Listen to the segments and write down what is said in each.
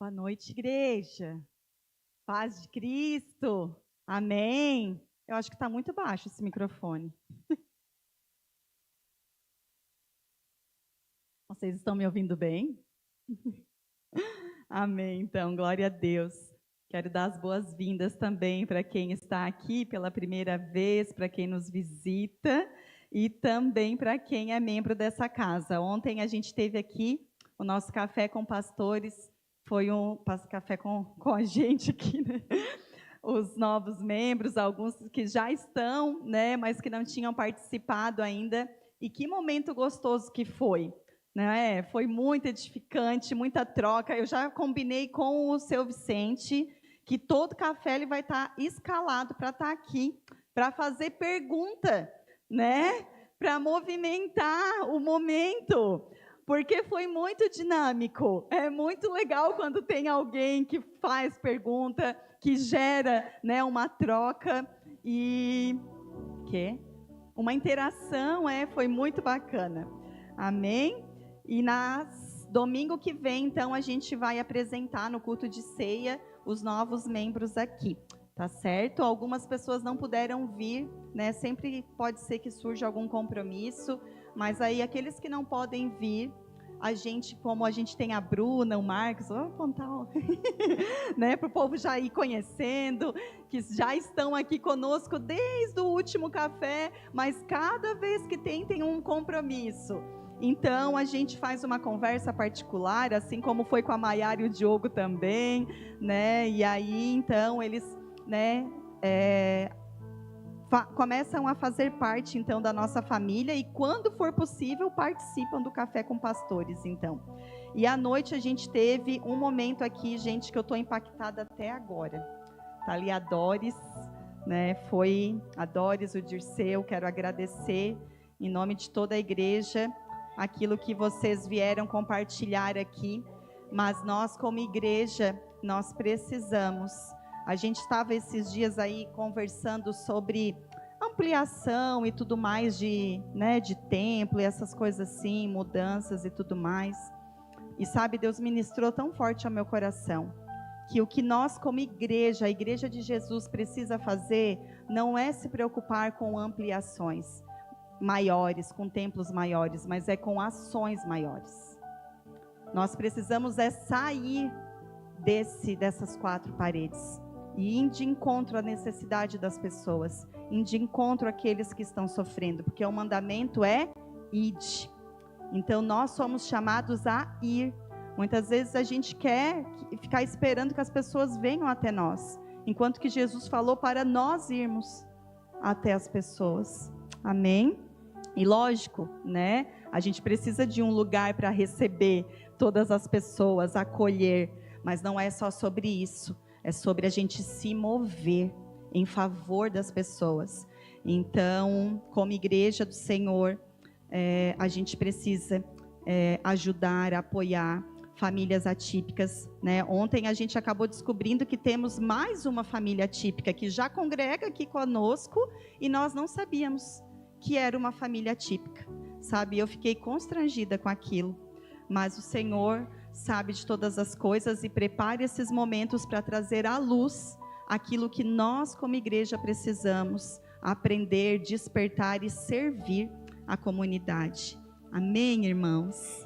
Boa noite, igreja. Paz de Cristo. Amém. Eu acho que está muito baixo esse microfone. Vocês estão me ouvindo bem? Amém. Então, glória a Deus. Quero dar as boas-vindas também para quem está aqui pela primeira vez, para quem nos visita e também para quem é membro dessa casa. Ontem a gente teve aqui o nosso café com pastores. Foi um café com a gente aqui, né? Os novos membros, alguns que já estão, né, mas que não tinham participado ainda. E que momento gostoso que foi, né? Foi muito edificante, muita troca. Eu já combinei com o seu Vicente que todo café ele vai estar escalado para estar aqui, para fazer pergunta, né? Para movimentar o momento. Porque foi muito dinâmico. É muito legal quando tem alguém que faz pergunta, que gera, né, uma troca e uma interação, foi muito bacana. Amém? E domingo que vem, então, a gente vai apresentar no culto de ceia os novos membros aqui. Tá certo? Algumas pessoas não puderam vir, né? Sempre pode ser que surja algum compromisso, mas aí aqueles que não podem vir, como a gente tem a Bruna, o Marcos, vou apontar, né, para o povo já ir conhecendo, que já estão aqui conosco desde o último café, mas cada vez que tem um compromisso. Então, a gente faz uma conversa particular, assim como foi com a Maiara e o Diogo também, né? E aí, então, eles, né, começam a fazer parte, então, da nossa família e, quando for possível, participam do Café com Pastores, então. E à noite a gente teve um momento aqui, gente, que eu estou impactada até agora. Tá ali a Doris, né? Foi a Doris, o Dirceu, quero agradecer em nome de toda a igreja aquilo que vocês vieram compartilhar aqui, mas nós como igreja, nós precisamos. A gente estava esses dias aí conversando sobre ampliação e tudo mais de templo e essas coisas assim, mudanças e tudo mais. E sabe, Deus ministrou tão forte ao meu coração, que o que nós como igreja, a igreja de Jesus precisa fazer, não é se preocupar com ampliações maiores, com templos maiores, mas é com ações maiores. Nós precisamos sair dessas quatro paredes e ir de encontro à necessidade das pessoas, ir de encontro àqueles que estão sofrendo, porque o mandamento é ide. Então nós somos chamados a ir. Muitas vezes a gente quer ficar esperando que as pessoas venham até nós, enquanto que Jesus falou para nós irmos até as pessoas. Amém? E lógico, né? A gente precisa de um lugar para receber todas as pessoas, acolher, mas não é só sobre isso. É sobre a gente se mover em favor das pessoas. Então, como igreja do Senhor, a gente precisa ajudar, apoiar famílias atípicas, né? Ontem a gente acabou descobrindo que temos mais uma família atípica que já congrega aqui conosco e nós não sabíamos que era uma família atípica, sabe? Eu fiquei constrangida com aquilo, mas o Senhor sabe de todas as coisas e prepare esses momentos para trazer à luz aquilo que nós como igreja precisamos aprender, despertar e servir a comunidade. Amém, irmãos?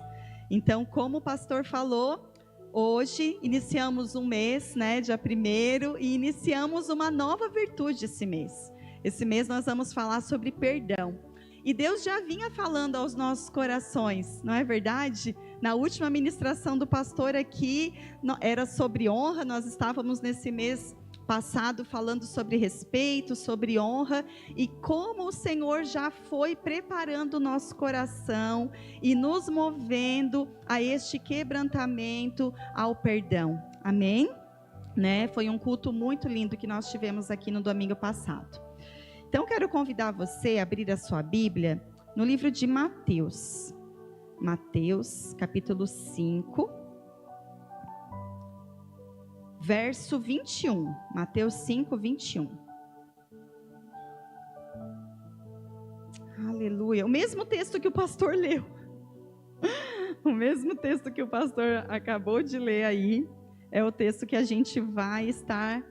Então, como o pastor falou, hoje iniciamos um mês, né, dia 1º, e iniciamos uma nova virtude esse mês. Esse mês nós vamos falar sobre perdão. E Deus já vinha falando aos nossos corações, não é verdade? Na última ministração do pastor aqui, era sobre honra, nós estávamos nesse mês passado falando sobre respeito, sobre honra, e como o Senhor já foi preparando o nosso coração e nos movendo a este quebrantamento, ao perdão. Amém? Né? Foi um culto muito lindo que nós tivemos aqui no domingo passado. Então, quero convidar você a abrir a sua Bíblia no livro de Mateus. Mateus, capítulo 5, verso 21. Mateus 5, 21. Aleluia. O mesmo texto que o pastor leu. O mesmo texto que o pastor acabou de ler aí. é o texto que a gente vai estar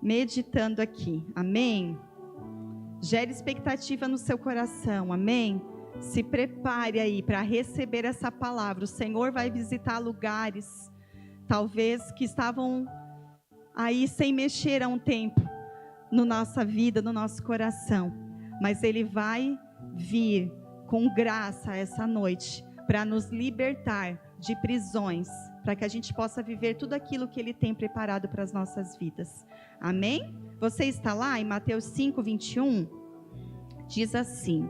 meditando aqui. Amém? Gere expectativa no seu coração. Amém? Se prepare aí para receber essa palavra. O Senhor vai visitar lugares, talvez que estavam aí sem mexer há um tempo, na nossa vida, no nosso coração. Mas Ele vai vir com graça essa noite, para nos libertar de prisões, para que a gente possa viver tudo aquilo que Ele tem preparado para as nossas vidas. Amém? Você está lá em Mateus 5, 21? Diz assim: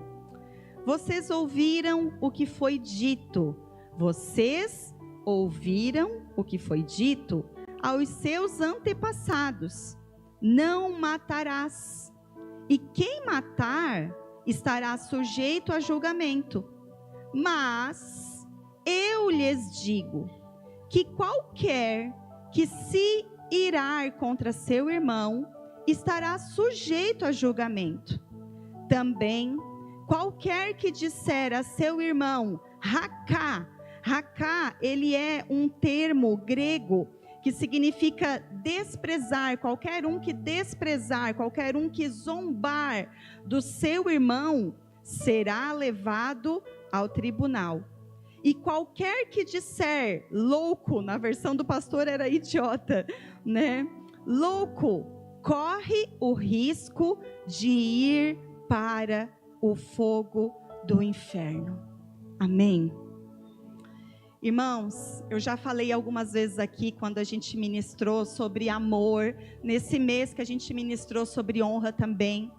vocês ouviram o que foi dito, vocês ouviram o que foi dito aos seus antepassados: não matarás, e quem matar estará sujeito a julgamento. Mas eu lhes digo que qualquer que se irar contra seu irmão estará sujeito a julgamento. Também qualquer que disser a seu irmão racá, ele é um termo grego que significa desprezar, qualquer um que zombar do seu irmão será levado ao tribunal. E qualquer que disser louco, na versão do pastor era idiota, né? Louco, corre o risco de ir para o fogo do inferno. Amém? Irmãos, eu já falei algumas vezes aqui, quando a gente ministrou sobre amor, nesse mês que a gente ministrou sobre honra também,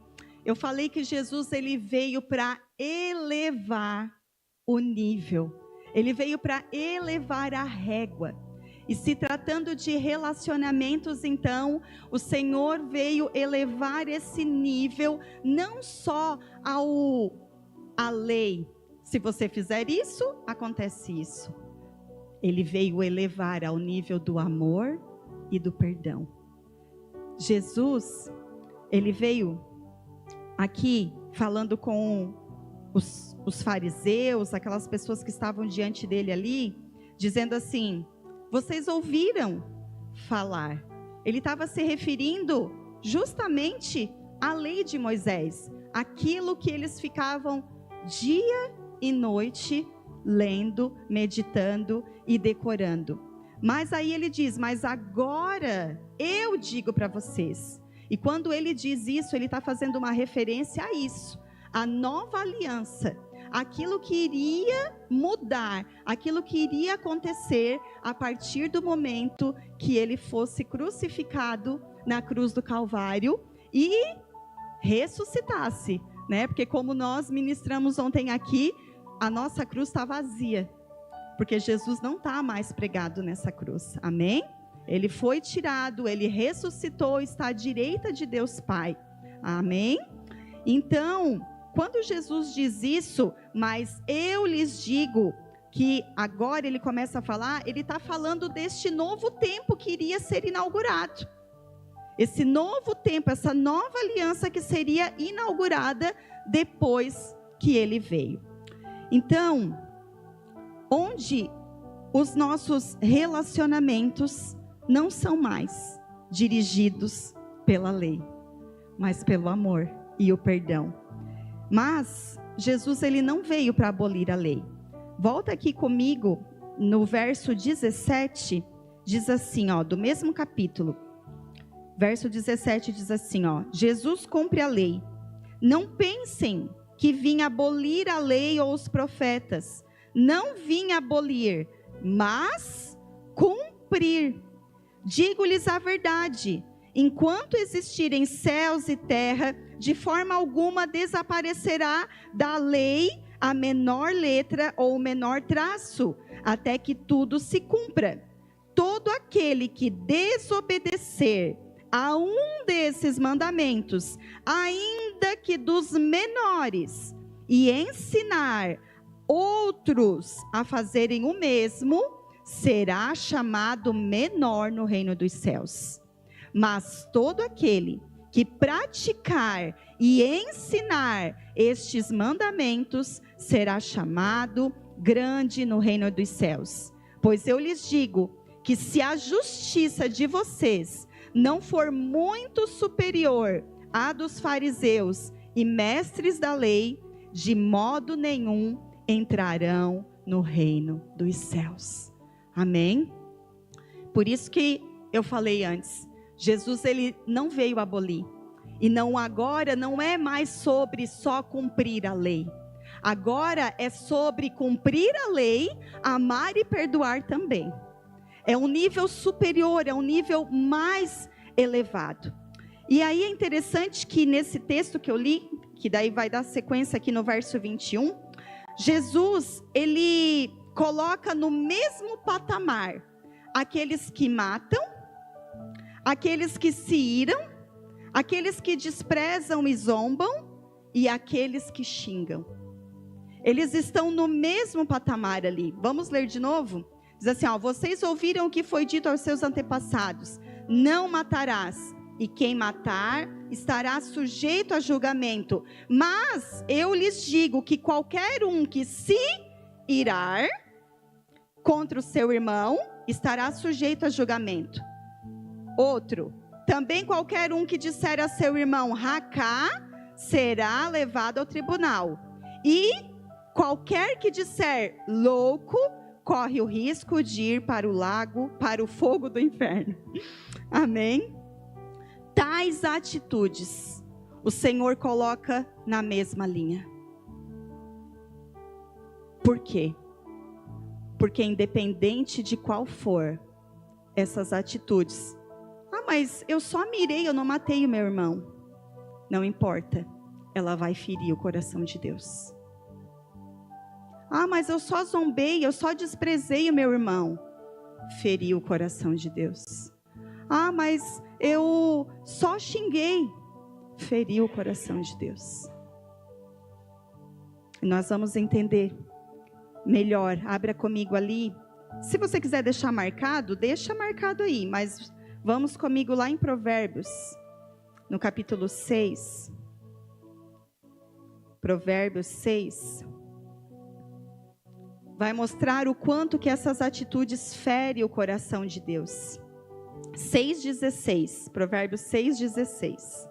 eu falei que Jesus, ele veio para elevar o nível, ele veio para elevar a régua. E se tratando de relacionamentos, então, o Senhor veio elevar esse nível, não só à lei. Se você fizer isso, acontece isso. Ele veio elevar ao nível do amor e do perdão. Jesus, ele veio aqui falando com os fariseus, aquelas pessoas que estavam diante dele ali, dizendo assim: vocês ouviram falar. Ele estava se referindo justamente à lei de Moisés, aquilo que eles ficavam dia e noite lendo, meditando e decorando. Mas aí ele diz: mas agora eu digo para vocês. E quando ele diz isso, ele está fazendo uma referência a isso, a nova aliança, aquilo que iria mudar, aquilo que iria acontecer a partir do momento que ele fosse crucificado na cruz do Calvário e ressuscitasse, né? Porque como nós ministramos ontem aqui, a nossa cruz está vazia, porque Jesus não está mais pregado nessa cruz, amém? Ele foi tirado, ele ressuscitou, está à direita de Deus Pai, amém? Então, quando Jesus diz isso, mas eu lhes digo, que agora ele começa a falar, ele está falando deste novo tempo que iria ser inaugurado. Esse novo tempo, essa nova aliança que seria inaugurada depois que ele veio. Então, onde os nossos relacionamentos não são mais dirigidos pela lei, mas pelo amor e o perdão. Mas Jesus, ele não veio para abolir a lei. Volta aqui comigo no verso 17, diz assim, ó, do mesmo capítulo. Verso 17 diz assim, ó: Jesus cumpre a lei. Não pensem que vim abolir a lei ou os profetas. Não vim abolir, mas cumprir. Digo-lhes a verdade: enquanto existirem céus e terra, de forma alguma desaparecerá da lei a menor letra ou o menor traço, até que tudo se cumpra. Todo aquele que desobedecer a um desses mandamentos, ainda que dos menores, e ensinar outros a fazerem o mesmo, será chamado menor no reino dos céus. Mas todo aquele que praticar e ensinar estes mandamentos será chamado grande no reino dos céus. Pois eu lhes digo que se a justiça de vocês não for muito superior à dos fariseus e mestres da lei, de modo nenhum entrarão no reino dos céus. Amém? Por isso que eu falei antes, Jesus ele não veio abolir. E agora não é mais sobre só cumprir a lei. Agora é sobre cumprir a lei, amar e perdoar também. É um nível superior, é um nível mais elevado. E aí é interessante que nesse texto que eu li, que daí vai dar sequência aqui no verso 21, Jesus, ele coloca no mesmo patamar aqueles que matam, aqueles que se iram, aqueles que desprezam e zombam e aqueles que xingam. Eles estão no mesmo patamar ali. Vamos ler de novo? Diz assim, vocês ouviram o que foi dito aos seus antepassados: não matarás, e quem matar estará sujeito a julgamento. Mas eu lhes digo que qualquer um que se irar contra o seu irmão estará sujeito a julgamento. Outro, também qualquer um que disser a seu irmão racá será levado ao tribunal. E qualquer que disser louco corre o risco de ir para o lago, para o fogo do inferno. Amém? Tais atitudes o Senhor coloca na mesma linha. Por quê? Porque independente de qual for essas atitudes, mas eu só mirei, eu não matei o meu irmão. Não importa, ela vai ferir o coração de Deus. Mas eu só zombei, eu só desprezei o meu irmão. Feriu o coração de Deus. Mas eu só xinguei. Feriu o coração de Deus. E nós vamos entender melhor. Abra comigo ali. Se você quiser deixar marcado, deixa marcado aí. Mas vamos comigo lá em Provérbios, no capítulo 6. Provérbios 6. Vai mostrar o quanto que essas atitudes ferem o coração de Deus. 6,16. Provérbios 6,16.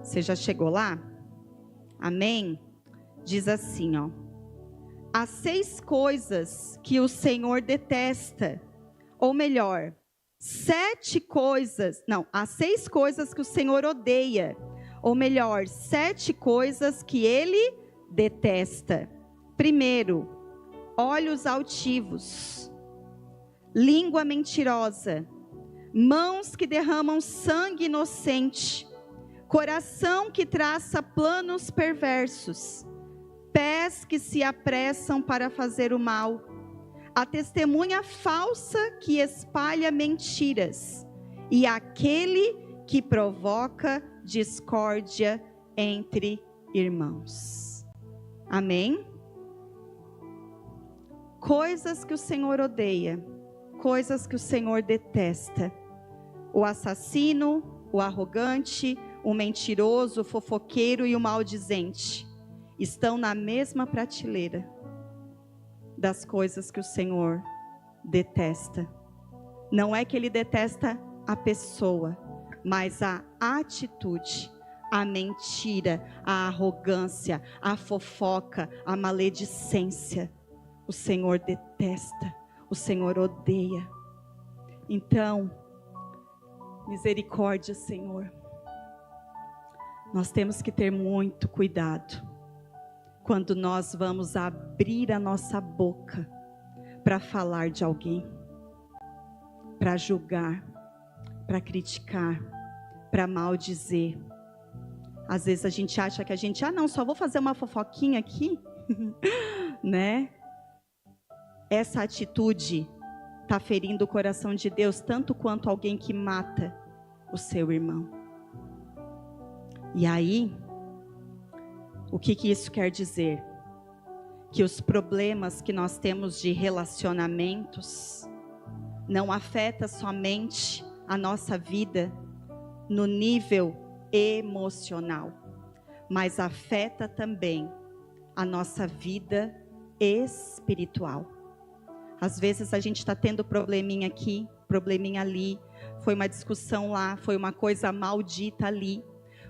Você já chegou lá? Amém? Diz assim, há 6 coisas que o Senhor detesta. Ou melhor, 7 coisas. Não, há 6 coisas que o Senhor odeia. Ou melhor, 7 coisas que Ele detesta. Primeiro, olhos altivos, língua mentirosa, mãos que derramam sangue inocente, coração que traça planos perversos, pés que se apressam para fazer o mal, a testemunha falsa que espalha mentiras, e aquele que provoca discórdia entre irmãos. Amém? Coisas que o Senhor odeia, coisas que o Senhor detesta. O assassino, o arrogante, o mentiroso, o fofoqueiro e o maldizente estão na mesma prateleira das coisas que o Senhor detesta. Não é que Ele detesta a pessoa, mas a atitude, a mentira, a arrogância, a fofoca, a maledicência. O Senhor detesta, o Senhor odeia. Então, misericórdia, Senhor. Nós temos que ter muito cuidado quando nós vamos abrir a nossa boca para falar de alguém, para julgar, para criticar, para maldizer. Às vezes a gente acha que a gente, não, só vou fazer uma fofoquinha aqui, né? Essa atitude está ferindo o coração de Deus, tanto quanto alguém que mata o seu irmão. E aí, o que isso quer dizer? Que os problemas que nós temos de relacionamentos não afetam somente a nossa vida no nível emocional, mas afeta também a nossa vida espiritual. Às vezes a gente está tendo probleminha aqui, probleminha ali, foi uma discussão lá, foi uma coisa maldita ali,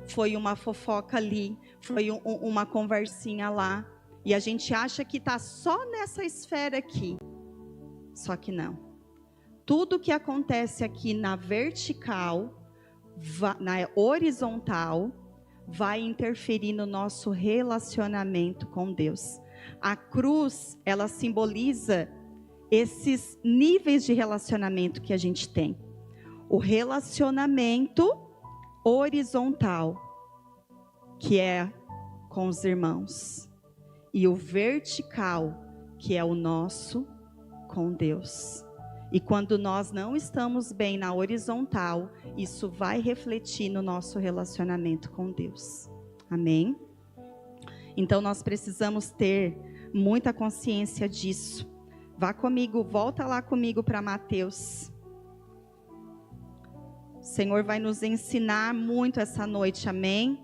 foi uma fofoca ali, foi uma conversinha lá, e a gente acha que está só nessa esfera aqui, só que não. Tudo que acontece aqui na vertical, na horizontal, vai interferir no nosso relacionamento com Deus. A cruz, ela simboliza esses níveis de relacionamento que a gente tem. O relacionamento horizontal, que é com os irmãos, e o vertical, que é o nosso com Deus. E quando nós não estamos bem na horizontal, isso vai refletir no nosso relacionamento com Deus. Amém? Então nós precisamos ter muita consciência disso. Vá comigo, volta lá comigo para Mateus. O Senhor vai nos ensinar muito essa noite, amém?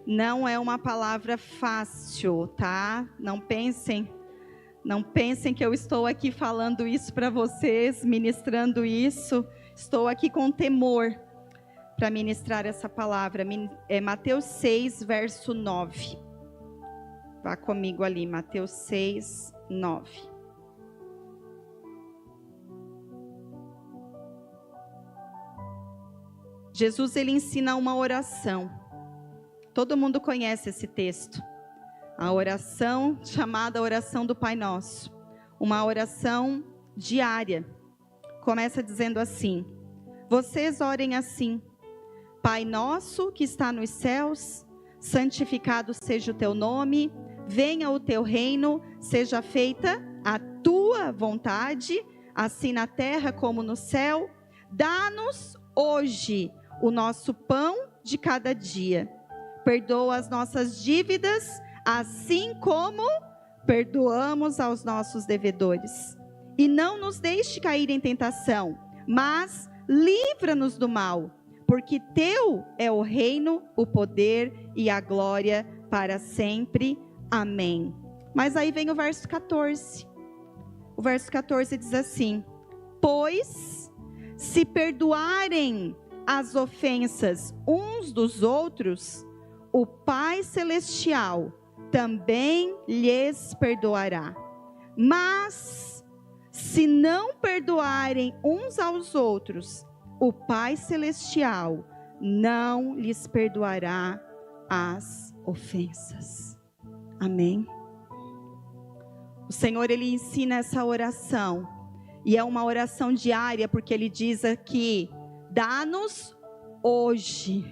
Não é uma palavra fácil, tá? Não pensem que eu estou aqui falando isso para vocês, ministrando isso. Estou aqui com temor para ministrar essa palavra. É Mateus 6, verso 9. Vá comigo ali, Mateus 6, 9. Jesus, ele ensina uma oração. Todo mundo conhece esse texto. A oração chamada oração do Pai Nosso. Uma oração diária. Começa dizendo assim: vocês orem assim: Pai nosso que está nos céus, santificado seja o teu nome, venha o teu reino, seja feita a tua vontade, assim na terra como no céu. Dá-nos hoje o nosso pão de cada dia. Perdoa as nossas dívidas, assim como perdoamos aos nossos devedores. E não nos deixe cair em tentação, mas livra-nos do mal, porque teu é o reino, o poder e a glória para sempre. Amém. Mas aí vem o verso 14. O verso 14 diz assim: pois se perdoarem as ofensas uns dos outros, o Pai Celestial também lhes perdoará. Mas se não perdoarem uns aos outros, o Pai Celestial não lhes perdoará as ofensas. Amém? O Senhor, ele ensina essa oração, e é uma oração diária, porque ele diz aqui: dá-nos hoje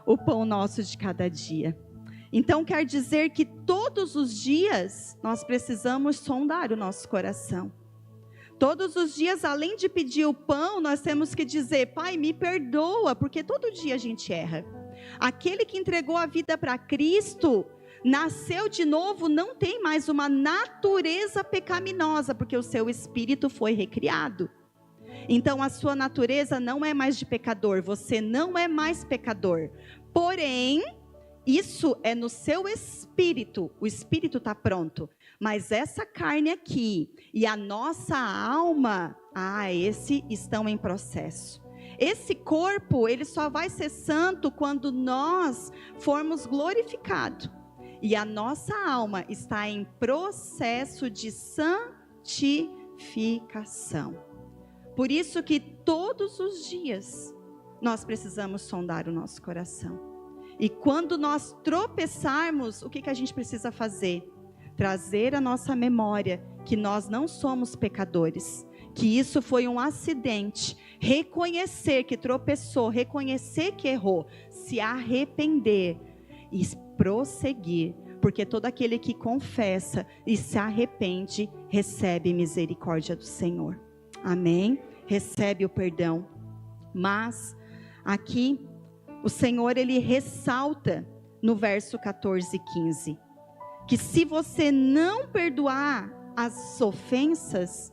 o pão nosso de cada dia. Então quer dizer que todos os dias nós precisamos sondar o nosso coração. Todos os dias, além de pedir o pão, nós temos que dizer: Pai, me perdoa, porque todo dia a gente erra. Aquele que entregou a vida para Cristo, nasceu de novo, não tem mais uma natureza pecaminosa, porque o seu espírito foi recriado. Então a sua natureza não é mais de pecador, você não é mais pecador. Porém, isso é no seu espírito, o espírito está pronto. Mas essa carne aqui e a nossa alma, esse estão em processo. Esse corpo, ele só vai ser santo quando nós formos glorificados. E a nossa alma está em processo de santificação. Por isso que todos os dias nós precisamos sondar o nosso coração. E quando nós tropeçarmos, o que a gente precisa fazer? Trazer à nossa memória que nós não somos pecadores, que isso foi um acidente. Reconhecer que tropeçou, reconhecer que errou, se arrepender e prosseguir, porque todo aquele que confessa e se arrepende, recebe misericórdia do Senhor. Amém? Recebe o perdão. Mas aqui o Senhor, ele ressalta no verso 14 e 15, que se você não perdoar as ofensas,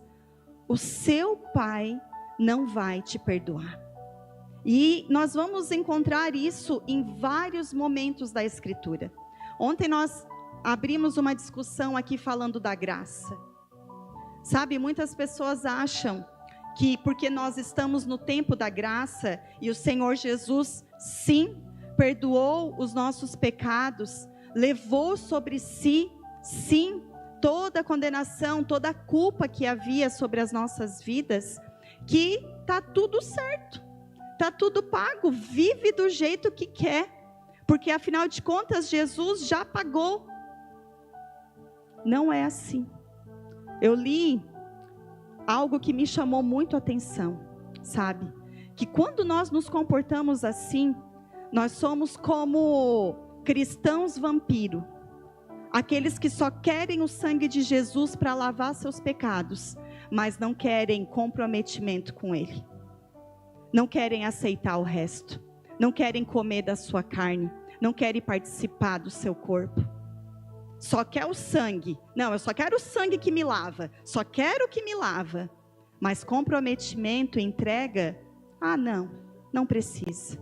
o seu Pai não vai te perdoar. E nós vamos encontrar isso em vários momentos da Escritura. Ontem nós abrimos uma discussão aqui falando da graça. Sabe, muitas pessoas acham que porque nós estamos no tempo da graça e o Senhor Jesus, sim, perdoou os nossos pecados, levou sobre si, sim, toda a condenação, toda a culpa que havia sobre as nossas vidas, que está tudo certo, está tudo pago, vive do jeito que quer, porque afinal de contas Jesus já pagou. Não é assim. Eu li algo que me chamou muito a atenção, sabe? Que quando nós nos comportamos assim, nós somos como cristãos vampiro. Aqueles que só querem o sangue de Jesus para lavar seus pecados, mas não querem comprometimento com Ele. Não querem aceitar o resto. Não querem comer da sua carne. Não querem participar do seu corpo. Só quer o sangue. Não, eu só quero o sangue que me lava. Só quero o que me lava. Mas comprometimento, entrega, não precisa.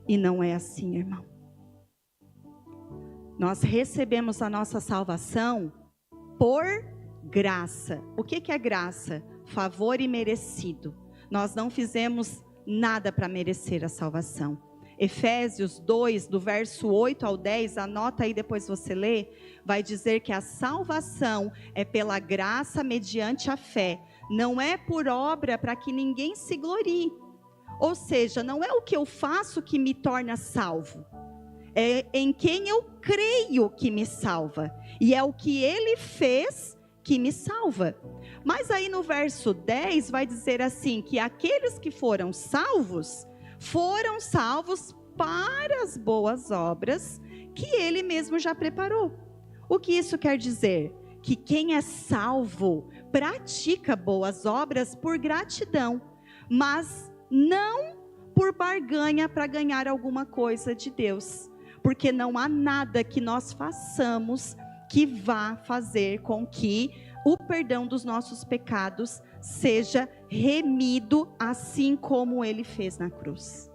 E não é assim, irmão. Nós recebemos a nossa salvação por graça. O que é graça? Favor imerecido. Nós não fizemos nada para merecer a salvação. Efésios 2, do verso 8 ao 10, anota aí, depois você lê, vai dizer que a salvação é pela graça mediante a fé. Não é por obra para que ninguém se glorie. Ou seja, não é o que eu faço que me torna salvo. É em quem eu creio que me salva. E é o que Ele fez que me salva. Mas aí no verso 10 vai dizer assim, que aqueles que foram salvos para as boas obras que Ele mesmo já preparou. O que isso quer dizer? Que quem é salvo pratica boas obras por gratidão, mas não por barganha para ganhar alguma coisa de Deus. Porque não há nada que nós façamos que vá fazer com que o perdão dos nossos pecados seja remido assim como Ele fez na cruz.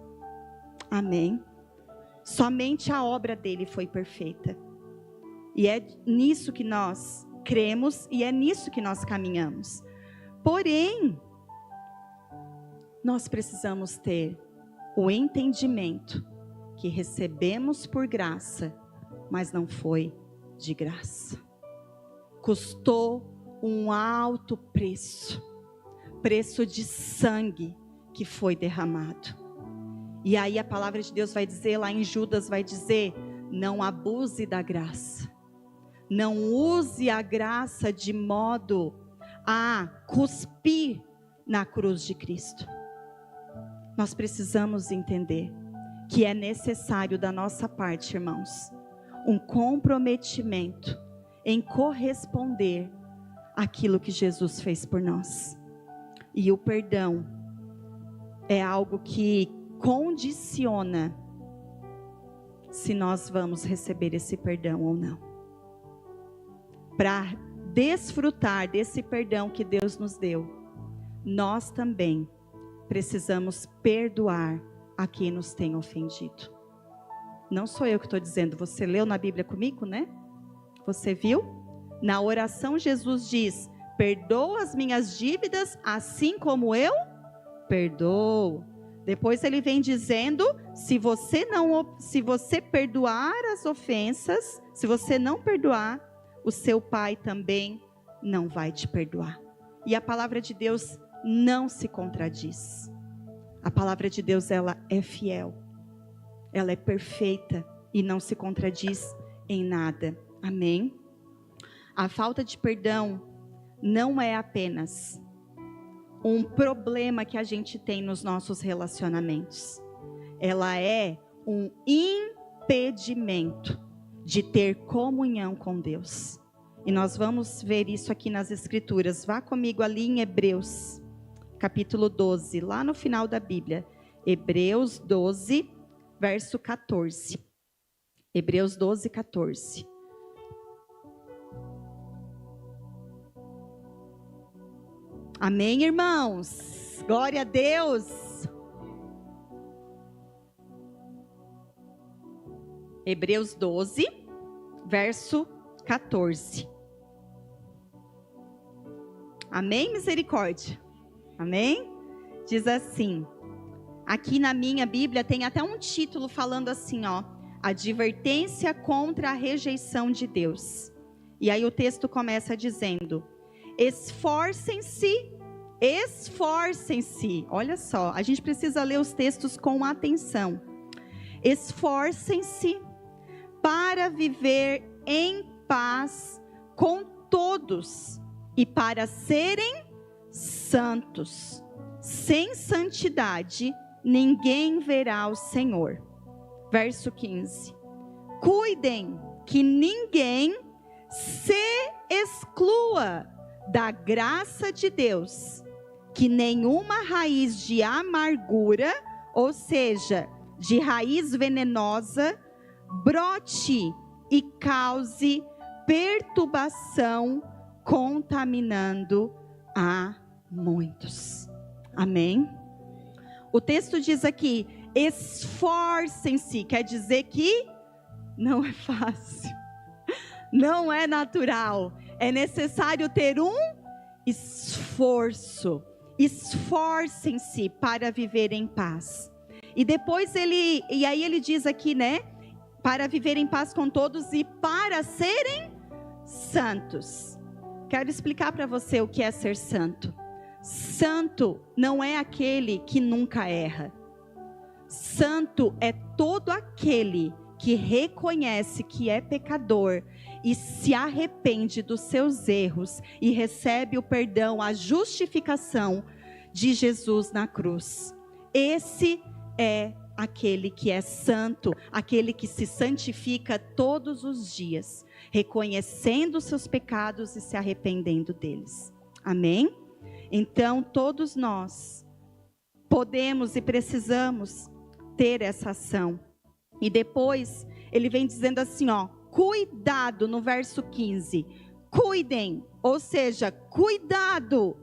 Amém? Somente a obra dele foi perfeita. E é nisso que nós cremos e é nisso que nós caminhamos. Porém, nós precisamos ter o entendimento que recebemos por graça, mas não foi de graça. Custou um alto preço, preço de sangue que foi derramado. E aí a palavra de Deus vai dizer, lá em Judas vai dizer, não abuse da graça. Não use a graça de modo a cuspir na cruz de Cristo. Nós precisamos entender que é necessário da nossa parte, irmãos, um comprometimento em corresponder àquilo que Jesus fez por nós. E o perdão é algo que condiciona se nós vamos receber esse perdão ou não. Para desfrutar desse perdão que Deus nos deu, nós também precisamos perdoar a quem nos tem ofendido. Não sou eu que estou dizendo, você leu na Bíblia comigo, né? Você viu? Na oração Jesus diz, perdoa as minhas dívidas assim como eu perdoo. Depois ele vem dizendo, se você perdoar as ofensas, se você não perdoar, o seu pai também não vai te perdoar. E a palavra de Deus não se contradiz. A palavra de Deus, ela é fiel. Ela é perfeita e não se contradiz em nada. Amém? A falta de perdão não é apenas um problema que a gente tem nos nossos relacionamentos. Ela é um impedimento de ter comunhão com Deus. E nós vamos ver isso aqui nas Escrituras. Vá comigo ali em Hebreus, capítulo 12, lá no final da Bíblia. Hebreus 12, verso 14. Hebreus 12, 14. Amém, irmãos? Glória a Deus. Hebreus 12, verso 14. Amém? Misericórdia. Amém? Diz assim, aqui na minha Bíblia tem até um título falando assim, ó, advertência contra a rejeição de Deus. E aí o texto começa dizendo, esforcem-se, olha só, a gente precisa ler os textos com atenção. Esforcem-se para viver em paz com todos e para serem santos. Sem santidade, ninguém verá o Senhor. Verso 15. Cuidem que ninguém se exclua da graça de Deus, que nenhuma raiz de amargura, ou seja, de raiz venenosa, brote e cause perturbação, contaminando a muitos. Amém? O texto diz aqui, esforcem-se, quer dizer que não é fácil, não é natural, é necessário ter um esforço. Esforcem-se para viver em paz. E depois ele diz aqui, né? Para viver em paz com todos e para serem santos. Quero explicar para você o que é ser santo. Santo não é aquele que nunca erra. Santo é todo aquele que reconhece que é pecador e se arrepende dos seus erros e recebe o perdão, a justificação de Jesus na cruz. Esse é aquele que é santo, aquele que se santifica todos os dias, reconhecendo os seus pecados e se arrependendo deles. Amém? Então, todos nós podemos e precisamos ter essa ação. E depois, ele vem dizendo assim, ó, cuidado, no verso 15, cuidem, ou seja, cuidado,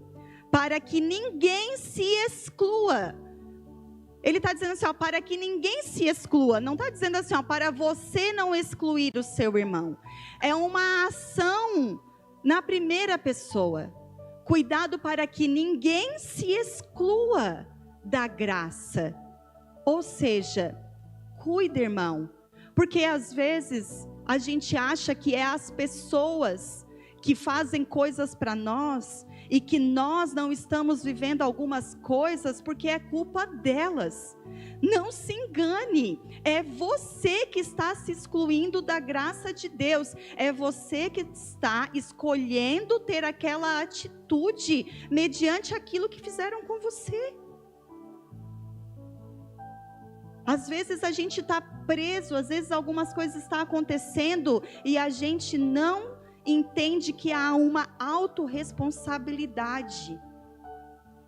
para que ninguém se exclua. Ele está dizendo assim, ó, para que ninguém se exclua. Não está dizendo assim, ó, para você não excluir o seu irmão. É uma ação na primeira pessoa. Cuidado para que ninguém se exclua da graça. Ou seja, cuida, irmão. Porque às vezes a gente acha que é as pessoas que fazem coisas para nós e que nós não estamos vivendo algumas coisas porque é culpa delas. Não se engane, é você que está se excluindo da graça de Deus, é você que está escolhendo ter aquela atitude mediante aquilo que fizeram com você. Às vezes a gente está preso, às vezes algumas coisas estão acontecendo e a gente não entende que há uma autorresponsabilidade,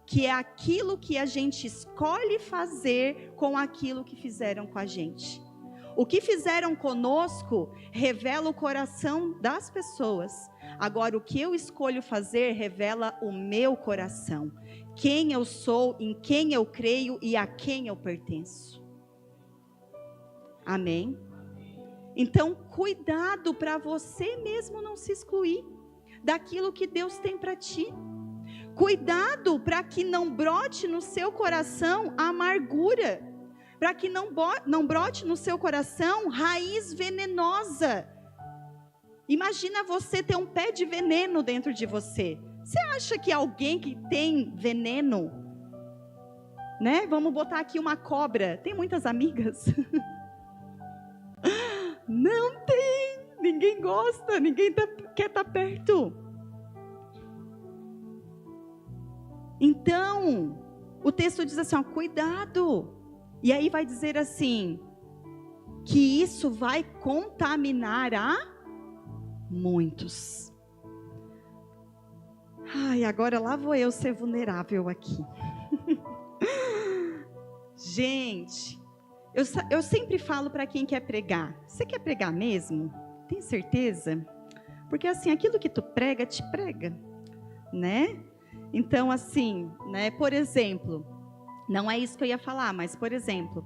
que é aquilo que a gente escolhe fazer com aquilo que fizeram com a gente. O que fizeram conosco revela o coração das pessoas. Agora, o que eu escolho fazer revela o meu coração. Quem eu sou, em quem eu creio e a quem eu pertenço. Amém? Então, cuidado para você mesmo não se excluir daquilo que Deus tem para ti. Cuidado para que não brote no seu coração a amargura. Para que não brote no seu coração raiz venenosa. Imagina você ter um pé de veneno dentro de você. Você acha que alguém que tem veneno, né? Vamos botar aqui uma cobra. Tem muitas amigas? Não tem, ninguém gosta, ninguém quer estar perto. Então, o texto diz assim, ó, cuidado. E aí vai dizer assim, que isso vai contaminar a muitos. Ai, agora lá vou eu ser vulnerável aqui. Gente, eu sempre falo para quem quer pregar, você quer pregar mesmo? Tem certeza? Porque assim, aquilo que tu prega, te prega, né? Então assim, né, por exemplo, não é isso que eu ia falar, mas por exemplo,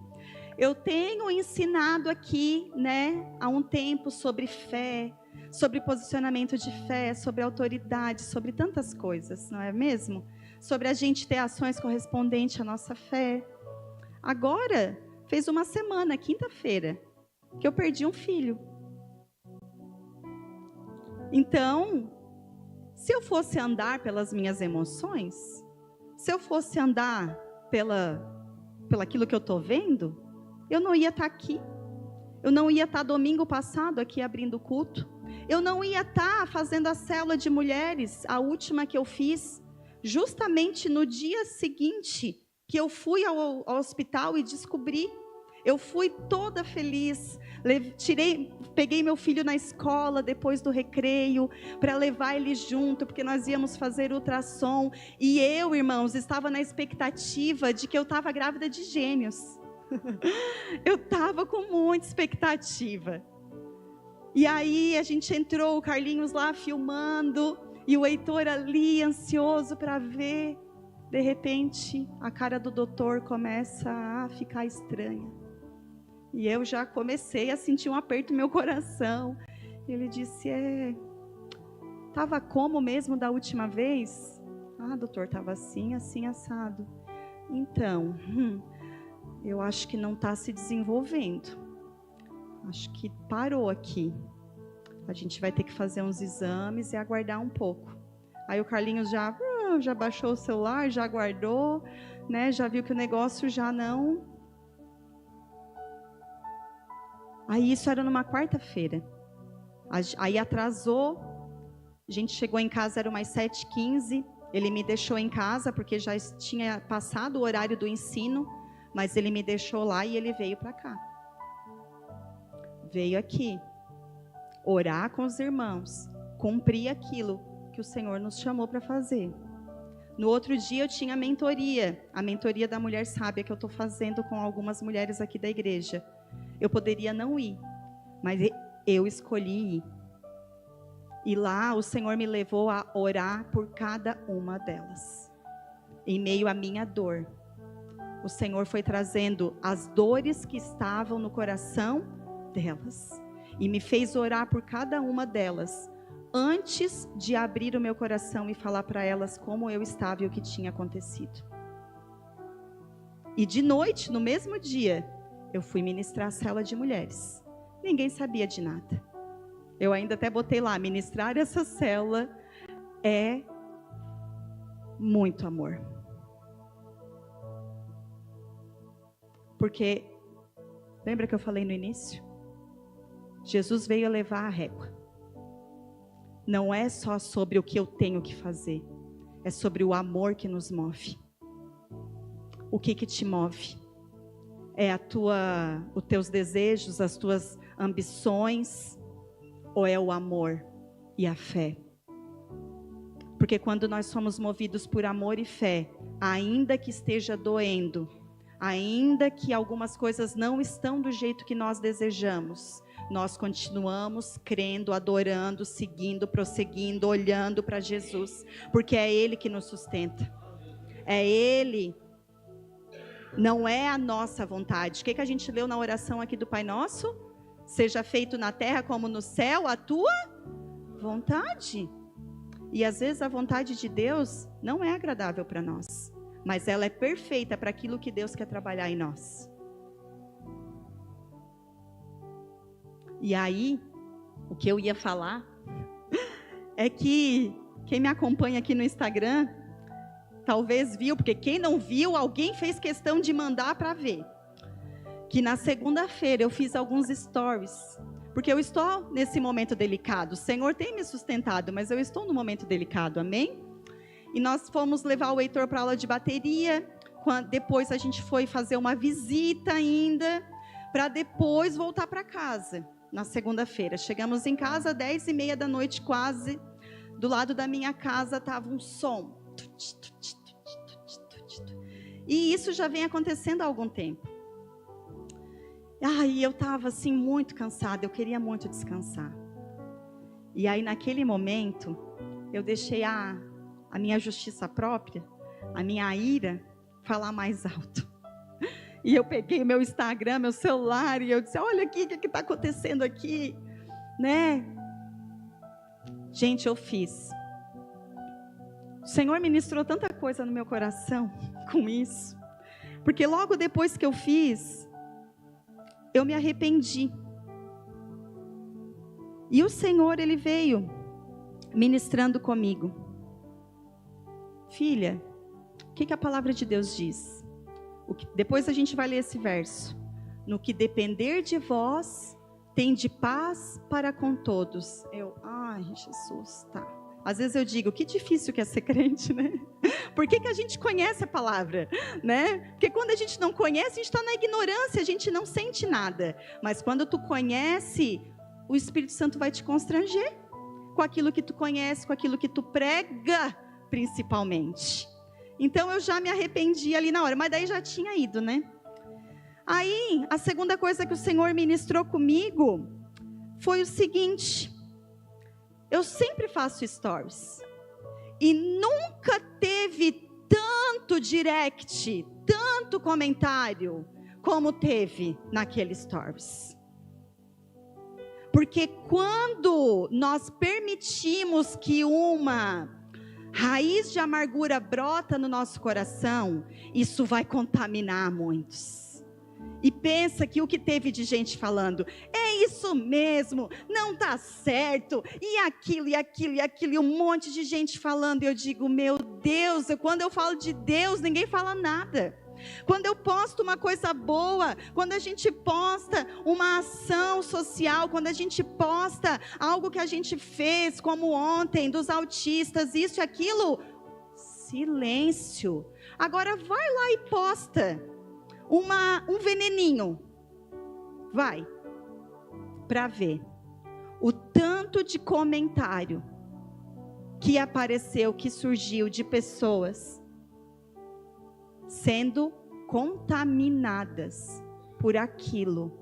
eu tenho ensinado aqui, né, há um tempo sobre fé, sobre posicionamento de fé, sobre autoridade, sobre tantas coisas, não é mesmo? Sobre a gente ter ações correspondentes à nossa fé. Agora, fez uma semana, quinta-feira, que eu perdi um filho. Então, se eu fosse andar pelas minhas emoções, se eu fosse andar pelaquilo que eu estou vendo, eu não ia estar aqui. Eu não ia estar domingo passado aqui abrindo o culto. Eu não ia estar fazendo a célula de mulheres, a última que eu fiz, justamente no dia seguinte que eu fui ao hospital e descobri. Eu fui toda feliz, peguei meu filho na escola depois do recreio, para levar ele junto, porque nós íamos fazer ultrassom. E eu, irmãos, estava na expectativa de que eu estava grávida de gêmeos. Eu estava com muita expectativa. E aí a gente entrou, o Carlinhos lá filmando, e o Heitor ali ansioso para ver. De repente, a cara do doutor começa a ficar estranha. E eu já comecei a sentir um aperto no meu coração. Ele disse, estava como mesmo da última vez? Ah, doutor, estava assim, assim, assado. Então, eu acho que não está se desenvolvendo. Acho que parou aqui. A gente vai ter que fazer uns exames e aguardar um pouco. Aí o Carlinhos já baixou o celular, já guardou, né? Já viu que o negócio já não... Aí isso era numa quarta-feira. Aí atrasou, a gente chegou em casa, era umas 7h15, ele me deixou em casa, porque já tinha passado o horário do ensino, mas ele me deixou lá e ele veio para cá. Veio aqui, orar com os irmãos, cumprir aquilo que o Senhor nos chamou para fazer. No outro dia eu tinha a mentoria da Mulher Sábia, que eu estou fazendo com algumas mulheres aqui da igreja. Eu poderia não ir, mas eu escolhi ir. E lá o Senhor me levou a orar por cada uma delas. Em meio à minha dor, o Senhor foi trazendo as dores que estavam no coração delas. E me fez orar por cada uma delas, antes de abrir o meu coração e falar para elas como eu estava e o que tinha acontecido. E de noite, no mesmo dia, eu fui ministrar a célula de mulheres. Ninguém sabia de nada. Eu ainda até botei lá, ministrar essa célula é muito amor. Porque, lembra que eu falei no início? Jesus veio levar a régua. Não é só sobre o que eu tenho que fazer, é sobre o amor que nos move. O que te move? É os teus desejos, as tuas ambições, ou é o amor e a fé? Porque quando nós somos movidos por amor e fé, ainda que esteja doendo, ainda que algumas coisas não estão do jeito que nós desejamos, nós continuamos crendo, adorando, seguindo, prosseguindo, olhando para Jesus, porque é Ele que nos sustenta. É Ele. Não é a nossa vontade. O que a gente leu na oração aqui do Pai Nosso? Seja feito na terra como no céu a tua vontade. E às vezes a vontade de Deus não é agradável para nós, mas ela é perfeita para aquilo que Deus quer trabalhar em nós. E aí, o que eu ia falar é que quem me acompanha aqui no Instagram talvez viu, porque quem não viu, alguém fez questão de mandar para ver. Que na segunda-feira eu fiz alguns stories, porque eu estou nesse momento delicado. O Senhor tem me sustentado, mas eu estou no momento delicado, amém? E nós fomos levar o Heitor para aula de bateria, depois a gente foi fazer uma visita ainda, para depois voltar para casa, na segunda-feira. Chegamos em casa às 10h30 da noite quase, do lado da minha casa estava um som. E isso já vem acontecendo há algum tempo. E eu estava assim muito cansada, eu queria muito descansar. E aí naquele momento, eu deixei a minha justiça própria, a minha ira, falar mais alto. E eu peguei o meu Instagram, meu celular, e eu disse, olha aqui, o que está acontecendo aqui, né? Gente, eu fiz. O Senhor ministrou tanta coisa no meu coração com isso. Porque logo depois que eu fiz, eu me arrependi. E o Senhor, Ele veio ministrando comigo. Filha, o que a palavra de Deus diz? Depois a gente vai ler esse verso. No que depender de vós, tende paz para com todos. Ai, Jesus, tá. Às vezes eu digo, que difícil que é ser crente, né? Por que a gente conhece a palavra, né? Porque quando a gente não conhece, a gente está na ignorância, a gente não sente nada. Mas quando tu conhece, o Espírito Santo vai te constranger com aquilo que tu conhece, com aquilo que tu prega, principalmente. Então eu já me arrependi ali na hora, mas daí já tinha ido, né? Aí, a segunda coisa que o Senhor ministrou comigo foi o seguinte: eu sempre faço stories e nunca teve tanto direct, tanto comentário como teve naquele stories. Porque quando nós permitimos que uma raiz de amargura brota no nosso coração, isso vai contaminar muitos. E pensa que o que teve de gente falando, é isso mesmo, não está certo, e aquilo, e um monte de gente falando, e eu digo, meu Deus, quando eu falo de Deus, ninguém fala nada. Quando eu posto uma coisa boa, quando a gente posta uma ação social, quando a gente posta algo que a gente fez, como ontem, dos autistas, isso e aquilo, silêncio. Agora vai lá e posta um veneninho, vai, para ver o tanto de comentário que apareceu, que surgiu de pessoas sendo contaminadas por aquilo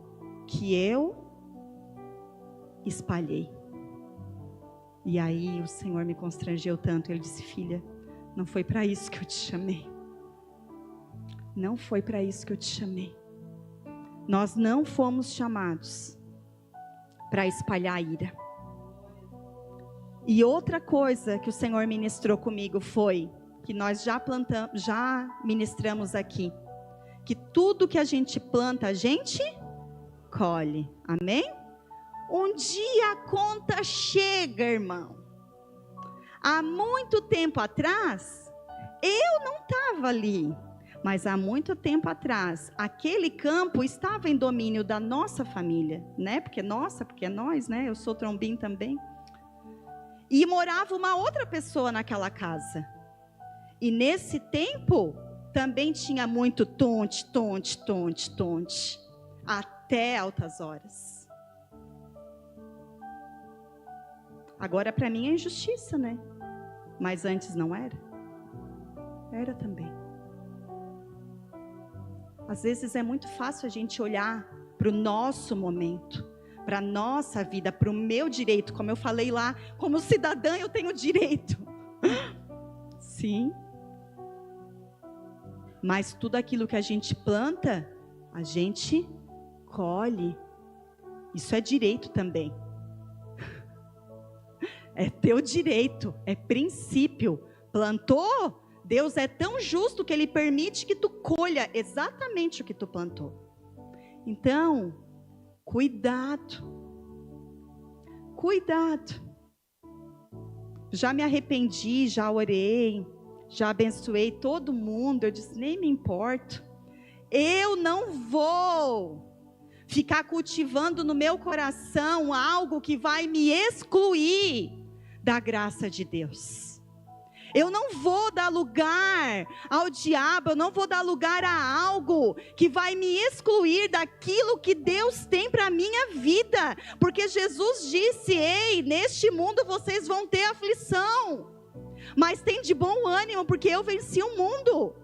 que eu espalhei. E aí o Senhor me constrangeu tanto, Ele disse, filha, não foi para isso que eu te chamei. Não foi para isso que eu te chamei. Nós não fomos chamados para espalhar ira. E outra coisa que o Senhor ministrou comigo foi, que nós já ministramos aqui, que tudo que a gente planta, a gente colhe. Amém? Um dia a conta chega, irmão. Há muito tempo atrás, eu não estava ali. Mas há muito tempo atrás, aquele campo estava em domínio da nossa família, né? Porque é nós, né? Eu sou trombim também. E morava uma outra pessoa naquela casa. E nesse tempo, também tinha muito tonte, até altas horas. Agora para mim é injustiça, né? Mas antes não era? Era também. Às vezes é muito fácil a gente olhar para o nosso momento, para a nossa vida, para o meu direito. Como eu falei lá, como cidadã eu tenho direito. Sim. Mas tudo aquilo que a gente planta, a gente colhe. Isso é direito também. É teu direito, é princípio. Plantou? Deus é tão justo que Ele permite que tu colha exatamente o que tu plantou. Então, cuidado. Cuidado. Já me arrependi, já orei, já abençoei todo mundo. Eu disse, nem me importo. Eu não vou ficar cultivando no meu coração algo que vai me excluir da graça de Deus. Eu não vou dar lugar ao diabo, eu não vou dar lugar a algo que vai me excluir daquilo que Deus tem para a minha vida. Porque Jesus disse, ei, neste mundo vocês vão ter aflição, mas tem de bom ânimo, porque eu venci o mundo.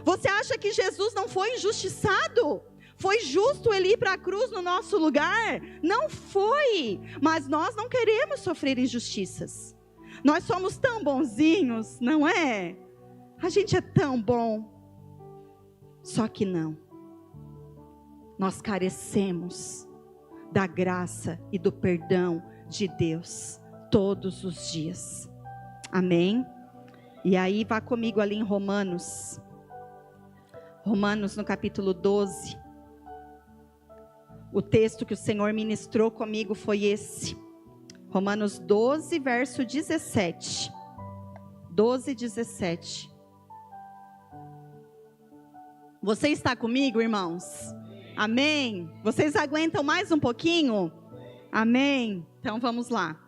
Você acha que Jesus não foi injustiçado? Foi justo Ele ir para a cruz no nosso lugar? Não foi, mas nós não queremos sofrer injustiças. Nós somos tão bonzinhos, não é? A gente é tão bom. Só que não. Nós carecemos da graça e do perdão de Deus todos os dias. Amém? E aí vá comigo ali em Romanos no capítulo 12. O texto que o Senhor ministrou comigo foi esse. Romanos 12, verso 17. 12, 17. Você está comigo, irmãos? Amém? Vocês aguentam mais um pouquinho? Amém? Então vamos lá.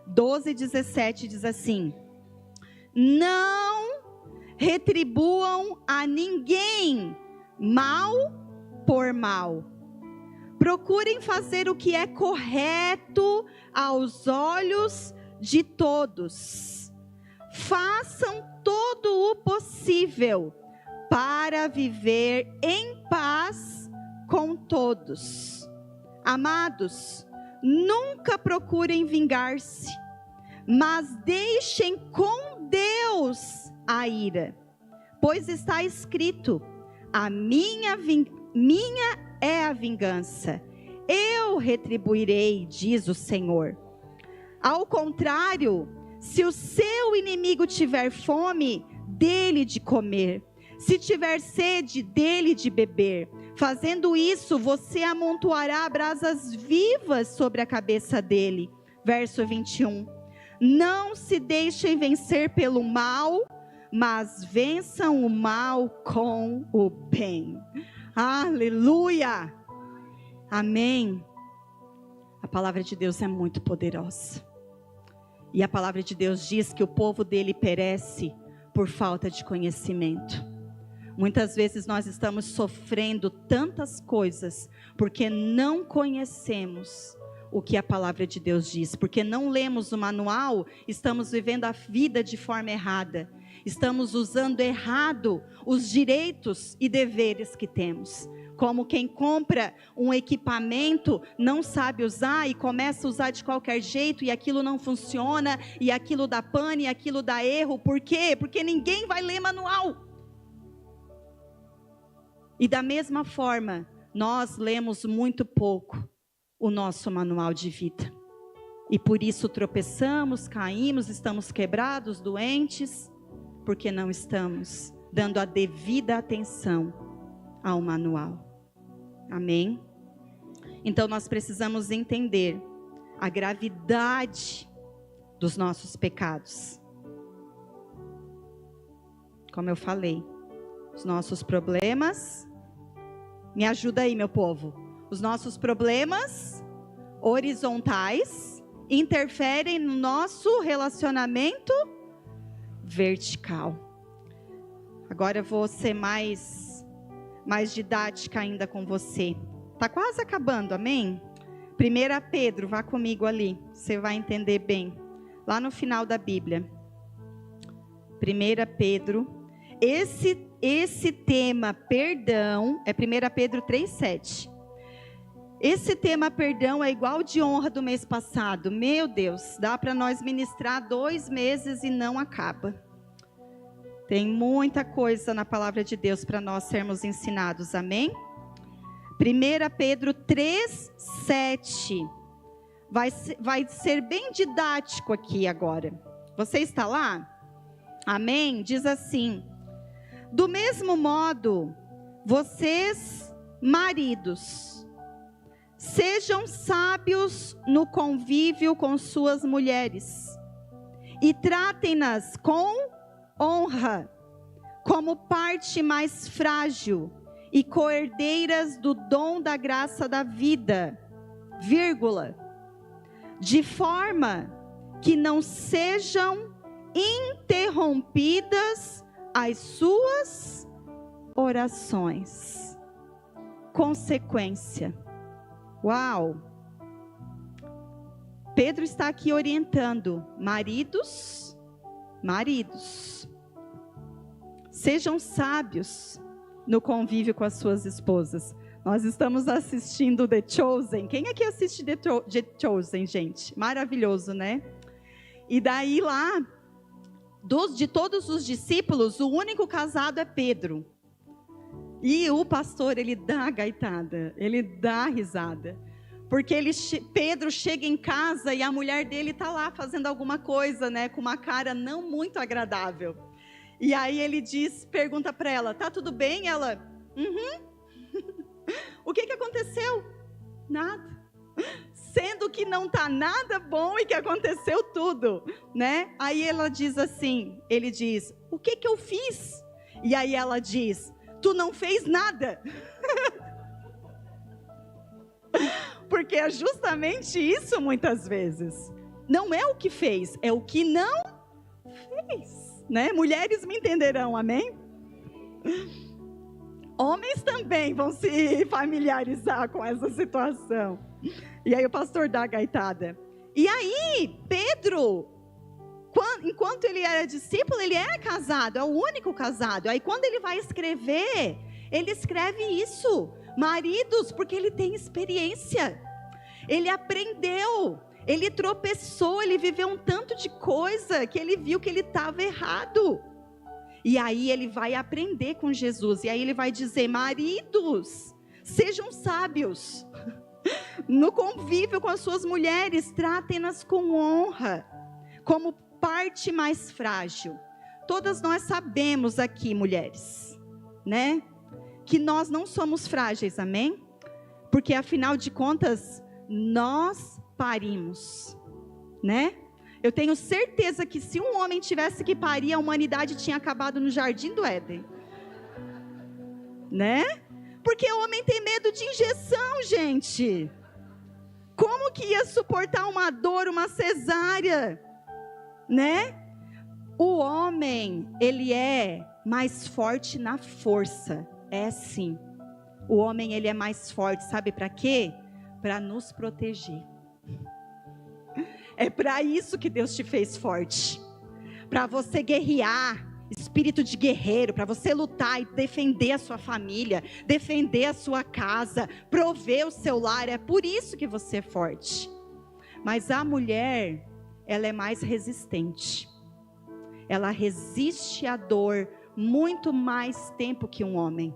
12, 17 diz assim: não retribuam a ninguém mal por mal. Procurem fazer o que é correto aos olhos de todos. Façam todo o possível para viver em paz com todos. Amados, nunca procurem vingar-se, mas deixem com Deus a ira, pois está escrito: minha é a vingança, eu retribuirei, diz o Senhor. Ao contrário, se o seu inimigo tiver fome, dê-lhe de comer. Se tiver sede, dê-lhe de beber. Fazendo isso, você amontoará brasas vivas sobre a cabeça dele. Verso 21. Não se deixem vencer pelo mal, mas vençam o mal com o bem. Aleluia! Amém. A palavra de Deus é muito poderosa. E a palavra de Deus diz que o povo dele perece por falta de conhecimento. Muitas vezes nós estamos sofrendo tantas coisas porque não conhecemos o que a palavra de Deus diz. Porque não lemos o manual, estamos vivendo a vida de forma errada. Estamos usando errado os direitos e deveres que temos. Como quem compra um equipamento, não sabe usar e começa a usar de qualquer jeito e aquilo não funciona, e aquilo dá pane, e aquilo dá erro. Por quê? Porque ninguém vai ler manual. E da mesma forma, nós lemos muito pouco o nosso manual de vida. E por isso tropeçamos, caímos, estamos quebrados, doentes, porque não estamos dando a devida atenção ao manual. Amém? Então nós precisamos entender a gravidade dos nossos pecados. Como eu falei, os nossos problemas, me ajuda aí, meu povo. Os nossos problemas horizontais interferem no nosso relacionamento vertical. Agora eu vou ser mais didática ainda com você. Está quase acabando, amém? 1 Pedro, vá comigo ali, você vai entender bem. Lá no final da Bíblia. 1 Pedro, esse tema perdão, é 1 Pedro 3,7. Esse tema perdão é igual de honra do mês passado. Meu Deus, dá para nós ministrar 2 meses e não acaba. Tem muita coisa na palavra de Deus para nós sermos ensinados, amém? 1 Pedro 3,7. Vai ser bem didático aqui agora. Você está lá? Amém? Diz assim: do mesmo modo, vocês, maridos, sejam sábios no convívio com suas mulheres e tratem-nas com honra, como parte mais frágil e coerdeiras do dom da graça da vida, de forma que não sejam interrompidas as suas orações. Consequência. Uau! Pedro está aqui orientando maridos, sejam sábios no convívio com as suas esposas. Nós estamos assistindo The Chosen. Quem aqui assiste The Chosen, gente? Maravilhoso, né? E daí lá, de todos os discípulos, o único casado é Pedro. E o pastor, ele dá a gaitada, ele dá a risada. Porque Pedro chega em casa e a mulher dele está lá fazendo alguma coisa, né? Com uma cara não muito agradável. E aí ele pergunta para ela, tá tudo bem? Ela, O que aconteceu? Nada. Sendo que não está nada bom e que aconteceu tudo, né? Aí ele diz, o que eu fiz? E aí ela diz, tu não fez nada. Porque é justamente isso muitas vezes. Não é o que fez, é o que não fez, né? Mulheres me entenderão, amém? Homens também vão se familiarizar com essa situação. E aí o pastor dá a gaitada. E aí, Pedro, enquanto ele era discípulo, ele era casado, é o único casado. Aí quando ele vai escrever, ele escreve isso. Maridos, porque ele tem experiência. Ele aprendeu, ele tropeçou, ele viveu um tanto de coisa que ele viu que ele estava errado. E aí ele vai aprender com Jesus. E aí ele vai dizer, maridos, sejam sábios. No convívio com as suas mulheres, tratem-nas com honra, como parte mais frágil. Todas nós sabemos aqui, mulheres, né? Que nós não somos frágeis, amém? Porque afinal de contas, nós parimos, né? Eu tenho certeza que se um homem tivesse que parir, a humanidade tinha acabado no Jardim do Éden, né? Porque o homem tem medo de injeção, gente. Como que ia suportar uma dor, uma cesárea, né? O homem, ele é mais forte na força, é sim. O homem, ele é mais forte, sabe para quê? Para nos proteger. É para isso que Deus te fez forte. Para você guerrear, espírito de guerreiro, para você lutar e defender a sua família, defender a sua casa, prover o seu lar. É por isso que você é forte. Mas a mulher, ela é mais resistente. Ela resiste à dor muito mais tempo que um homem.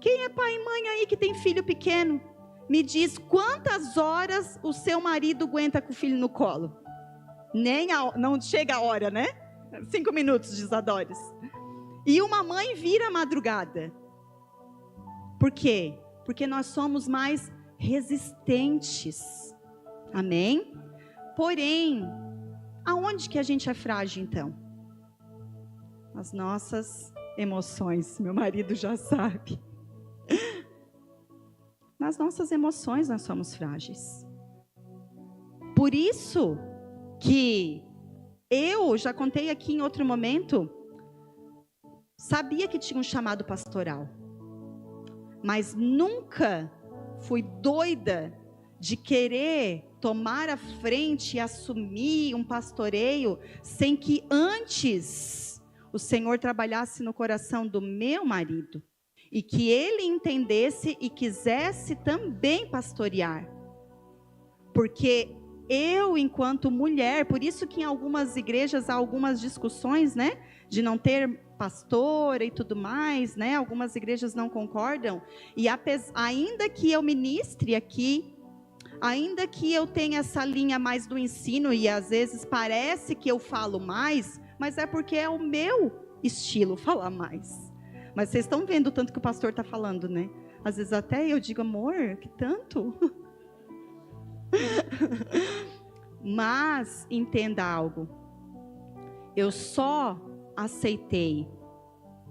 Quem é pai e mãe aí que tem filho pequeno? Me diz quantas horas o seu marido aguenta com o filho no colo? Não chega a hora, né? 5 minutos, diz a Doris. E uma mãe vira a madrugada. Por quê? Porque nós somos mais resistentes. Amém? Porém, aonde que a gente é frágil então? As nossas emoções. Meu marido já sabe. Nas nossas emoções nós somos frágeis. Por isso que eu já contei aqui em outro momento, sabia que tinha um chamado pastoral, mas nunca fui doida de querer tomar a frente e assumir um pastoreio sem que antes o Senhor trabalhasse no coração do meu marido e que ele entendesse e quisesse também pastorear. Porque eu, enquanto mulher, por isso que em algumas igrejas há algumas discussões, né, de não ter pastora e tudo mais, né, algumas igrejas não concordam, e ainda que eu ministre aqui, ainda que eu tenha essa linha mais do ensino, e às vezes parece que eu falo mais, mas é porque é o meu estilo falar mais. Mas vocês estão vendo o tanto que o pastor está falando, né? Às vezes até eu digo, amor, que tanto? Mas entenda algo. Eu só aceitei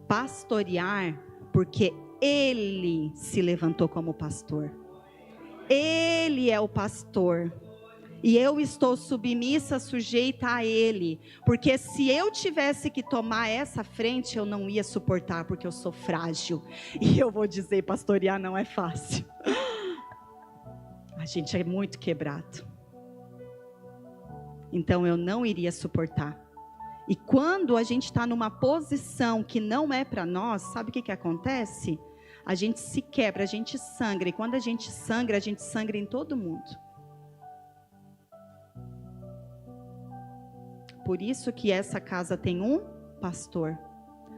pastorear porque ele se levantou como pastor. Ele é o pastor. E eu estou submissa, sujeita a ele. Porque se eu tivesse que tomar essa frente, eu não ia suportar, porque eu sou frágil. E eu vou dizer, pastorear não é fácil. A gente é muito quebrado. Então eu não iria suportar. E quando a gente está numa posição que não é para nós, sabe o que acontece? A gente se quebra, a gente sangra. E quando a gente sangra em todo mundo. Por isso que essa casa tem um pastor,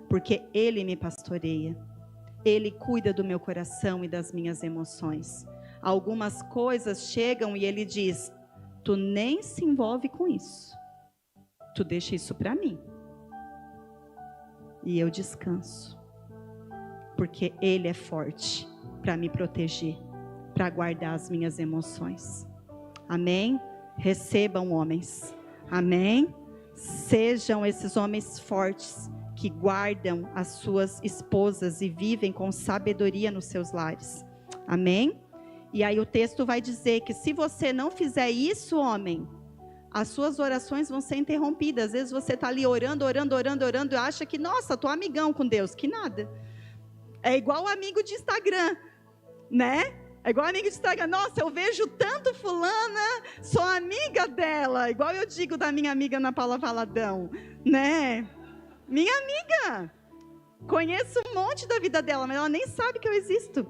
porque ele me pastoreia, ele cuida do meu coração e das minhas emoções. algumas coisas chegam e ele diz: tu nem se envolve com isso. Tu deixa isso para mim. E eu descanso. Porque ele é forte para me proteger, para guardar as minhas emoções. Amém? Recebam homens. Amém? Sejam esses homens fortes que guardam as suas esposas e vivem com sabedoria nos seus lares. Amém? E aí o texto vai dizer que se você não fizer isso, homem, as suas orações vão ser interrompidas. Às vezes você está ali orando e acha que, nossa, estou amigão com Deus. Que nada. É igual amigo de Instagram, né? É igual amigo de Instagram. Nossa, eu vejo tanto fulana, sou amiga dela. Igual eu digo da minha amiga Ana Paula Valadão, né? Minha amiga. Conheço um monte da vida dela, mas ela nem sabe que eu existo.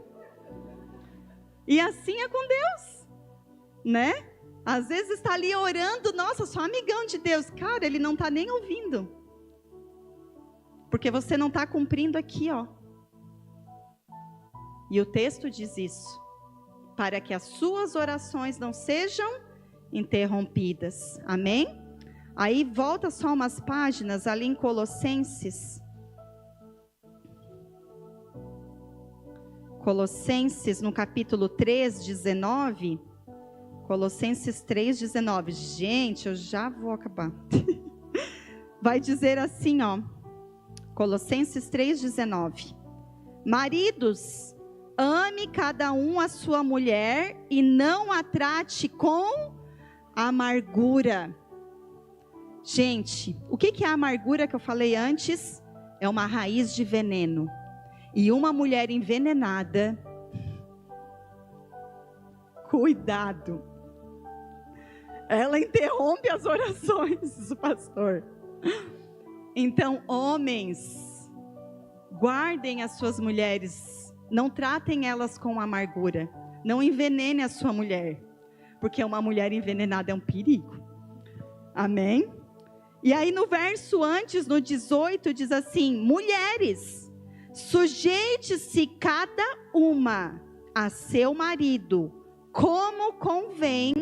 E assim é com Deus, né? Às vezes está ali orando, nossa, sou amigão de Deus. Cara, ele não está nem ouvindo. Porque você não está cumprindo aqui, ó. E o texto diz isso, para que as suas orações não sejam interrompidas. Amém? Aí volta só umas páginas ali em Colossenses. Colossenses no capítulo 3, 19. Colossenses 3, 19. Gente, eu já vou acabar. Vai dizer assim, ó. Colossenses 3, 19. Maridos, ame cada um a sua mulher e não a trate com amargura. Gente, o que é a amargura que eu falei antes? É uma raiz de veneno. E uma mulher envenenada, cuidado, ela interrompe as orações do pastor. Então, homens, guardem as suas mulheres, não tratem elas com amargura, não envenene a sua mulher, porque uma mulher envenenada é um perigo. Amém? E aí no verso antes, no 18, diz assim: mulheres, sujeite-se cada uma a seu marido, como convém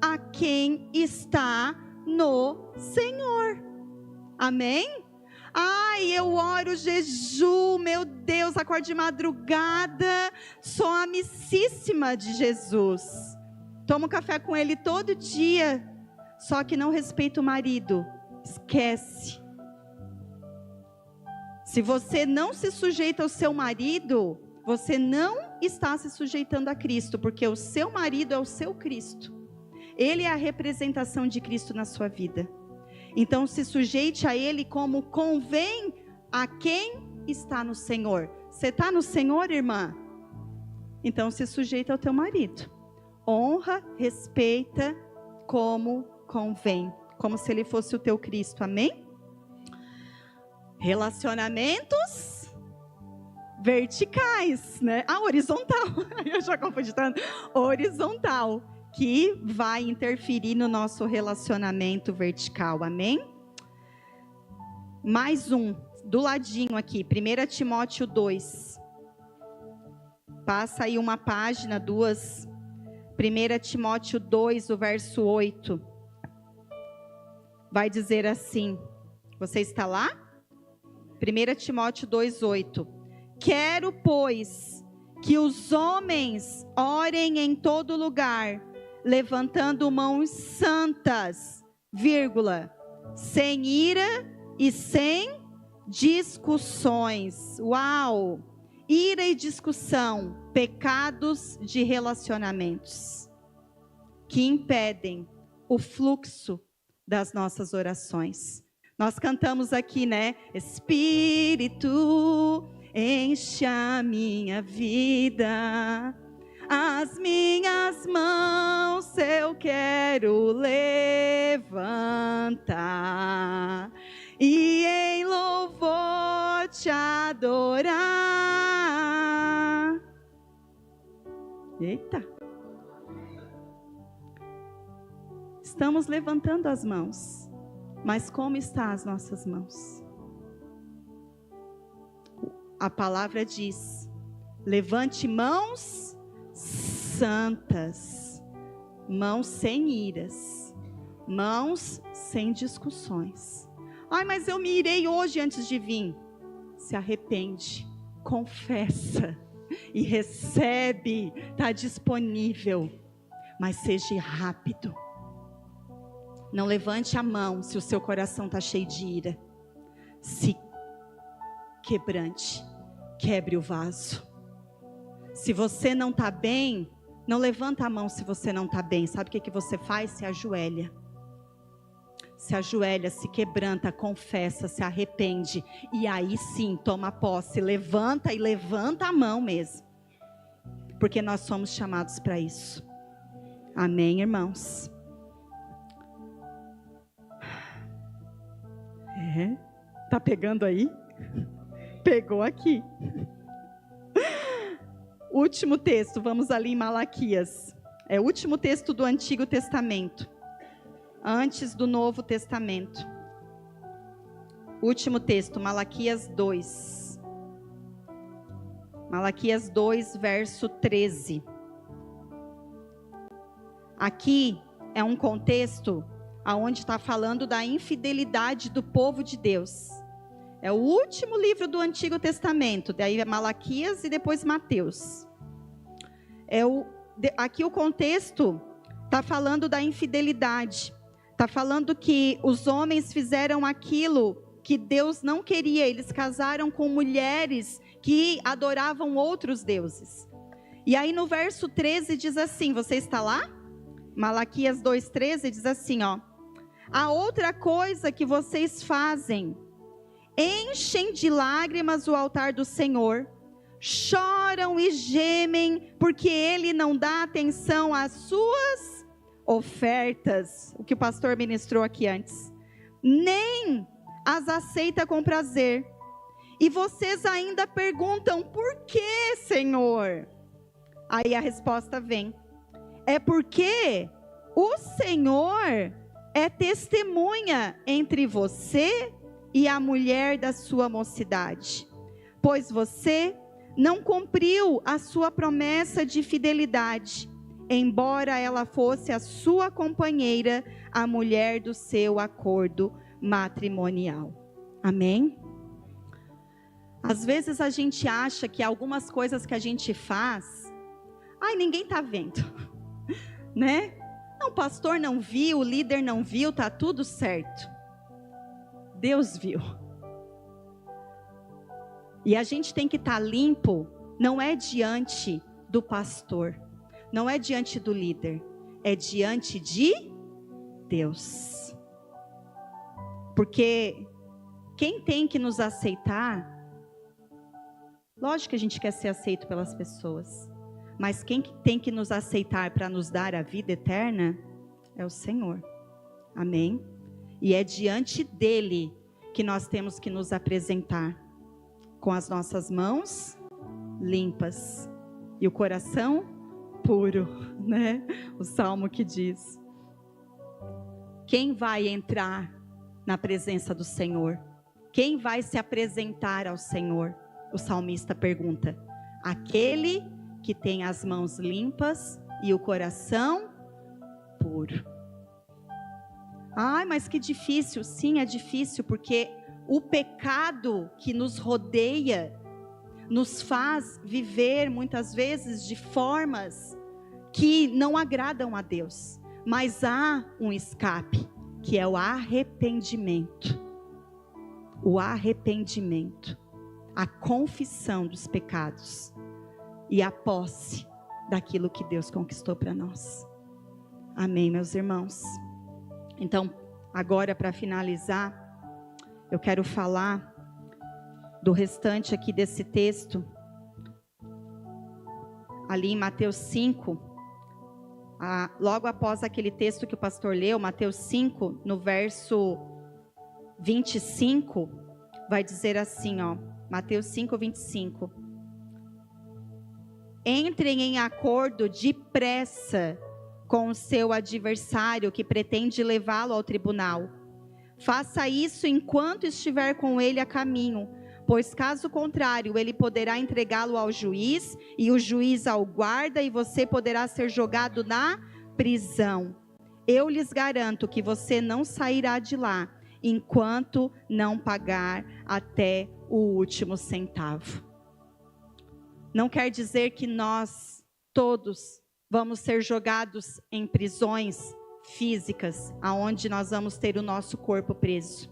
a quem está no Senhor. Amém? Ai, eu oro, jejum, meu Deus, acordo de madrugada, sou amicíssima de Jesus. Tomo café com ele todo dia, só que não respeito o marido. Esquece. Se você não se sujeita ao seu marido, você não está se sujeitando a Cristo, porque o seu marido é o seu Cristo. Ele é a representação de Cristo na sua vida. Então se sujeite a Ele como convém a quem está no Senhor. Você está no Senhor, irmã? Então se sujeita ao teu marido. Honra, respeita como convém, como se ele fosse o teu Cristo. Amém? Relacionamentos verticais, né? Horizontal. Eu já confundi tanto. Horizontal, que vai interferir no nosso relacionamento vertical. Amém? Mais um, do ladinho aqui, 1 Timóteo 2. Passa aí uma página, duas. 1 Timóteo 2, o verso 8. Vai dizer assim, você está lá? 1 Timóteo 2, 8. Quero, pois, que os homens orem em todo lugar, levantando mãos santas, vírgula, sem ira e sem discussões. Uau! Ira e discussão, pecados de relacionamentos, que impedem o fluxo das nossas orações. Nós cantamos aqui, né? Espírito, enche a minha vida, as minhas mãos eu quero levantar e em louvor te adorar. Eita! Estamos levantando as mãos, mas como estão as nossas mãos? A palavra diz: levante mãos santas, mãos sem iras, mãos sem discussões. Ai, mas eu me irei hoje antes de vir. Se arrepende, confessa e recebe, está disponível, mas seja rápido. Não levante a mão se o seu coração está cheio de ira. Se quebrante, quebre o vaso. Se você não está bem, não levanta a mão se você não está bem. Sabe o que você faz? Se ajoelha. Se ajoelha, se quebranta, confessa, se arrepende. E aí sim, toma posse, levanta e levanta a mão mesmo. Porque nós somos chamados para isso. Amém, irmãos? Tá pegando aí? Pegou aqui. Último texto, vamos ali em Malaquias. É o último texto do Antigo Testamento. Antes do Novo Testamento. Último texto, Malaquias 2. Malaquias 2, verso 13. Aqui é um contexto onde está falando da infidelidade do povo de Deus. É o último livro do Antigo Testamento. Daí é Malaquias e depois Mateus. Aqui o contexto está falando da infidelidade. Está falando que os homens fizeram aquilo que Deus não queria. Eles casaram com mulheres que adoravam outros deuses. E aí no verso 13 diz assim, você está lá? Malaquias 2,13 diz assim, ó. A outra coisa que vocês fazem, enchem de lágrimas o altar do Senhor, choram e gemem, porque Ele não dá atenção às suas ofertas, o que o pastor ministrou aqui antes, nem as aceita com prazer. E vocês ainda perguntam, por que, Senhor? Aí a resposta vem, é porque o Senhor é testemunha entre você e a mulher da sua mocidade, pois você não cumpriu a sua promessa de fidelidade, embora ela fosse a sua companheira, a mulher do seu acordo matrimonial. Amém? Às vezes a gente acha que algumas coisas que a gente faz, ninguém está vendo, né? Não, o pastor não viu, o líder não viu, está tudo certo. Deus viu. E a gente tem que estar limpo, não é diante do pastor, não é diante do líder, é diante de Deus. Porque quem tem que nos aceitar, lógico que a gente quer ser aceito pelas pessoas, mas quem tem que nos aceitar para nos dar a vida eterna é o Senhor. Amém? E é diante dele que nós temos que nos apresentar com as nossas mãos limpas e o coração puro, né? O salmo que diz. Quem vai entrar na presença do Senhor? Quem vai se apresentar ao Senhor? O salmista pergunta. Aquele que tem as mãos limpas e o coração puro. Mas que difícil. Sim, é difícil, porque o pecado que nos rodeia nos faz viver muitas vezes de formas que não agradam a Deus. Mas há um escape, que é o arrependimento. O arrependimento, a confissão dos pecados e a posse daquilo que Deus conquistou para nós. Amém, meus irmãos? Então, agora para finalizar, eu quero falar do restante aqui desse texto, ali em Mateus 5, logo após aquele texto que o pastor leu, Mateus 5, no verso 25, vai dizer assim, ó, Mateus 5, 25. Entrem em acordo depressa com o seu adversário que pretende levá-lo ao tribunal. Faça isso enquanto estiver com ele a caminho, pois caso contrário, ele poderá entregá-lo ao juiz, e o juiz ao guarda, e você poderá ser jogado na prisão. Eu lhes garanto que você não sairá de lá, enquanto não pagar até o último centavo. Não quer dizer que nós todos vamos ser jogados em prisões físicas, aonde nós vamos ter o nosso corpo preso.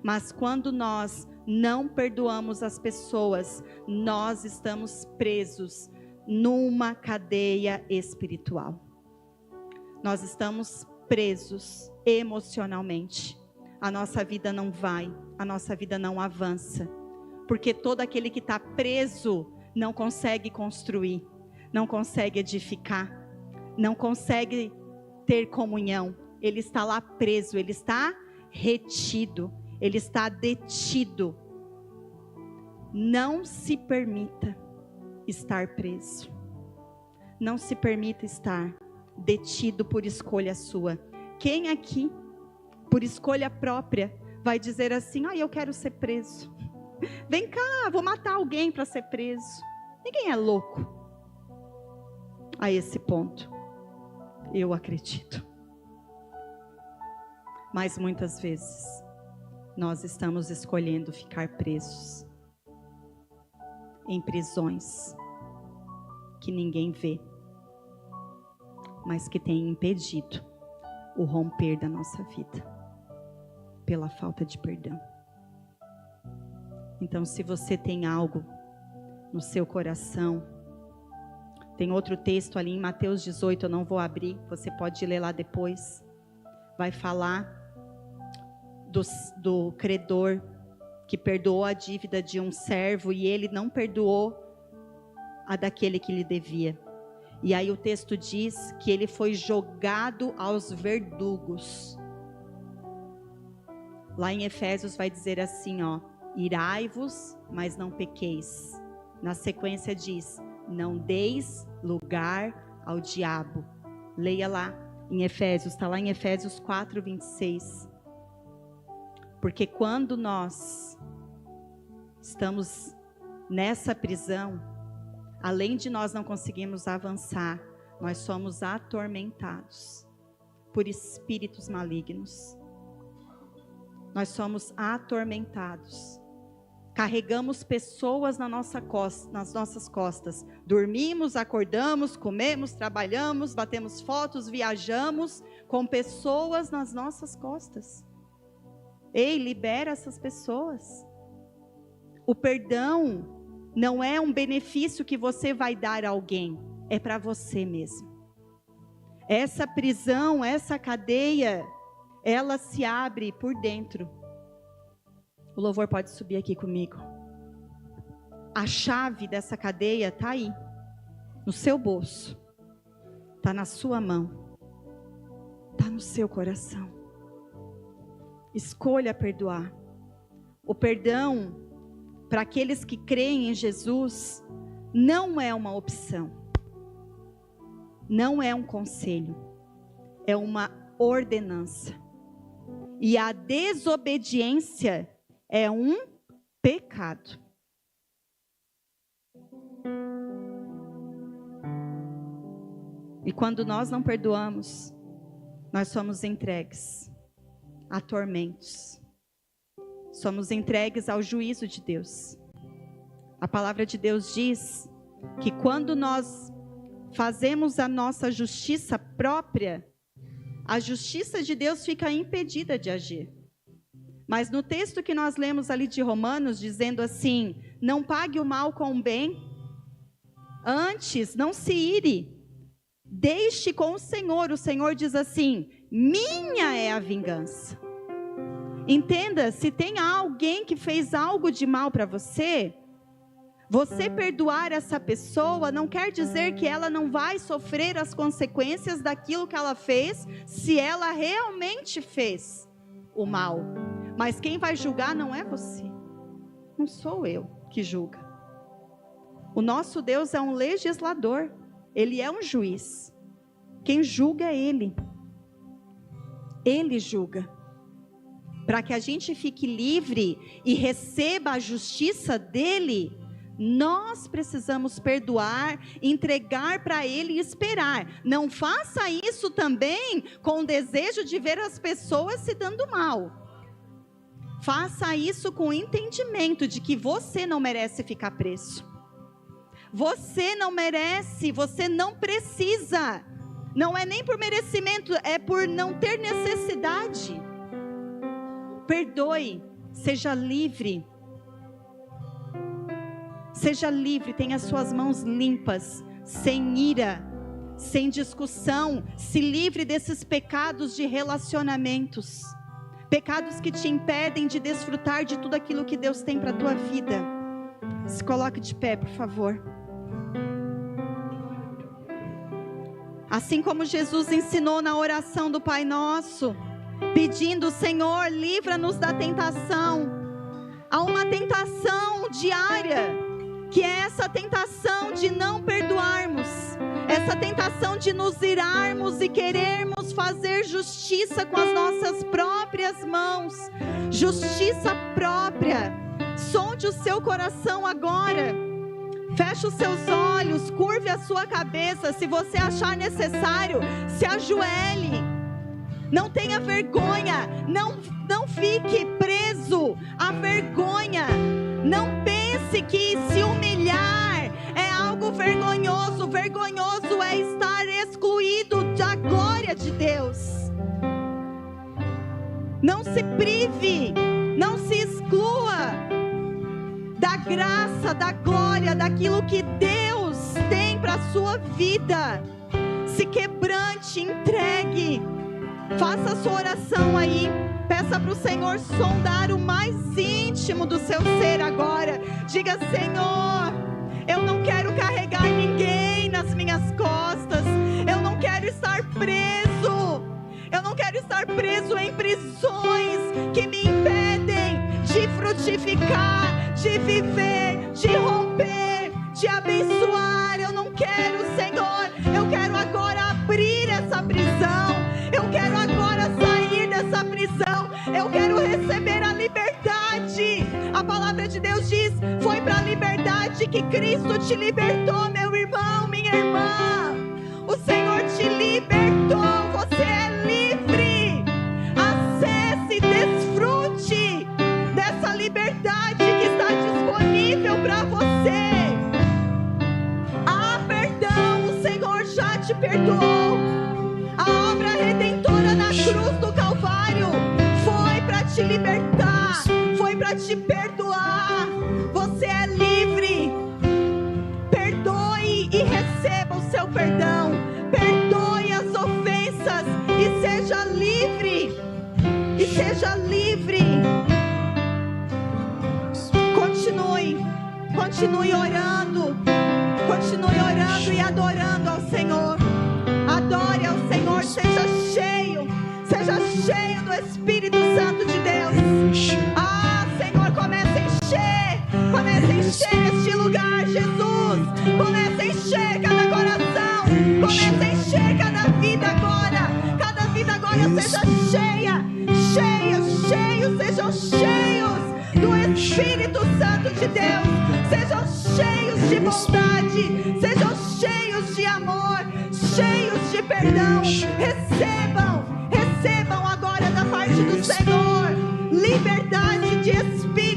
Mas quando nós não perdoamos as pessoas, nós estamos presos numa cadeia espiritual. Nós estamos presos emocionalmente. A nossa vida não vai, a nossa vida não avança. Porque todo aquele que está preso não consegue construir, não consegue edificar, não consegue ter comunhão. Ele está lá preso, ele está retido, ele está detido. Não se permita estar preso. Não se permita estar detido por escolha sua. Quem aqui, por escolha própria, vai dizer assim: eu quero ser preso. Vem cá, vou matar alguém para ser preso. Ninguém é louco a esse ponto. Eu acredito. Mas muitas vezes nós estamos escolhendo ficar presos em prisões que ninguém vê, mas que tem impedido o romper da nossa vida pela falta de perdão. Então, se você tem algo no seu coração, tem outro texto ali em Mateus 18, eu não vou abrir, você pode ler lá depois. Vai falar do credor que perdoou a dívida de um servo e ele não perdoou a daquele que lhe devia. E aí o texto diz que ele foi jogado aos verdugos. Lá em Efésios vai dizer assim, irai-vos, mas não pequeis. Na sequência diz, não deis lugar ao diabo. Leia lá em Efésios, está lá em Efésios 4, 26. Porque quando nós estamos nessa prisão, além de nós não conseguirmos avançar, nós somos atormentados por espíritos malignos. Nós somos atormentados. Carregamos pessoas nas nossas costas. Dormimos, acordamos, comemos, trabalhamos, batemos fotos, viajamos com pessoas nas nossas costas. Ei, libera essas pessoas. O perdão não é um benefício que você vai dar a alguém, é para você mesmo. Essa prisão, essa cadeia, ela se abre por dentro. O louvor pode subir aqui comigo. A chave dessa cadeia está aí, no seu bolso, está na sua mão, está no seu coração. Escolha perdoar. O perdão, para aqueles que creem em Jesus, não é uma opção, não é um conselho, é uma ordenança. E a desobediência é um pecado. E quando nós não perdoamos, nós somos entregues a tormentos. Somos entregues ao juízo de Deus. A palavra de Deus diz que quando nós fazemos a nossa justiça própria, a justiça de Deus fica impedida de agir. Mas no texto que nós lemos ali de Romanos, dizendo assim, não pague o mal com o bem, antes não se ire, deixe com o Senhor diz assim, minha é a vingança. Entenda, se tem alguém que fez algo de mal para você, você perdoar essa pessoa não quer dizer que ela não vai sofrer as consequências daquilo que ela fez, se ela realmente fez o mal. Mas quem vai julgar não é você, não sou eu que julga. O nosso Deus é um legislador, Ele é um juiz. Quem julga é Ele. Ele julga. para que a gente fique livre e receba a justiça dele, nós precisamos perdoar, entregar para ele e esperar. Não faça isso também com o desejo de ver as pessoas se dando mal. Faça isso com o entendimento de que você não merece ficar preso. Você não merece, você não precisa. Não é nem por merecimento, é por não ter necessidade. Perdoe, seja livre. Seja livre, tenha as suas mãos limpas, sem ira, sem discussão. Se livre desses pecados de relacionamentos. Pecados que te impedem de desfrutar de tudo aquilo que Deus tem para a tua vida. Se coloque de pé, por favor. Assim como Jesus ensinou na oração do Pai Nosso, pedindo: Senhor, livra-nos da tentação. Há uma tentação diária, que é essa tentação de não perdoarmos, essa tentação de nos irarmos e querermos fazer justiça com as nossas próprias mãos, justiça própria. Sonde o seu coração agora, feche os seus olhos, curve a sua cabeça. Se você achar necessário, se ajoelhe. Não tenha vergonha, não fique preso à vergonha. Não pense que se humilhar é algo vergonhoso. Vergonhoso é estar excluído da glória de Deus. Não se prive, não se exclua da graça, da glória, daquilo que Deus tem para a sua vida. Se quebrante, entregue. Faça a sua oração aí. Peça para o Senhor sondar o mais íntimo do seu ser agora. Diga: Senhor, eu não quero carregar ninguém nas minhas costas. Eu não quero estar preso. Eu não quero estar preso em prisões que me impedem de frutificar, de viver, de romper, de abençoar. Eu não quero, Senhor. Eu quero agora abrir essa prisão. Eu quero agora sair dessa prisão. Eu quero receber a liberdade. A palavra de Deus diz: foi para a liberdade que Cristo te libertou, meu irmão, minha irmã. O Senhor te libertou. Você é livre. Acesse, desfrute dessa liberdade que está disponível para você. Ah, perdão, o Senhor já te perdoou. A obra redentora na cruz do Calvário foi para te libertar, foi para te perdoar. Você é livre. Perdoe e receba o seu perdão. Perdoe as ofensas e seja livre. E seja livre. Continue orando. Continue orando e adorando ao Senhor. Adore ao Senhor, seja cheio do Espírito Santo de Deus. Ah, Senhor, comece a encher este lugar, Jesus. Comece a encher cada coração, comece a encher cada vida agora. Cada vida agora seja sejam cheios do Espírito Santo de Deus. Sejam cheios de bondade, sejam cheios de amor, cheios de perdão. Recebam agora da parte do Senhor liberdade de espírito.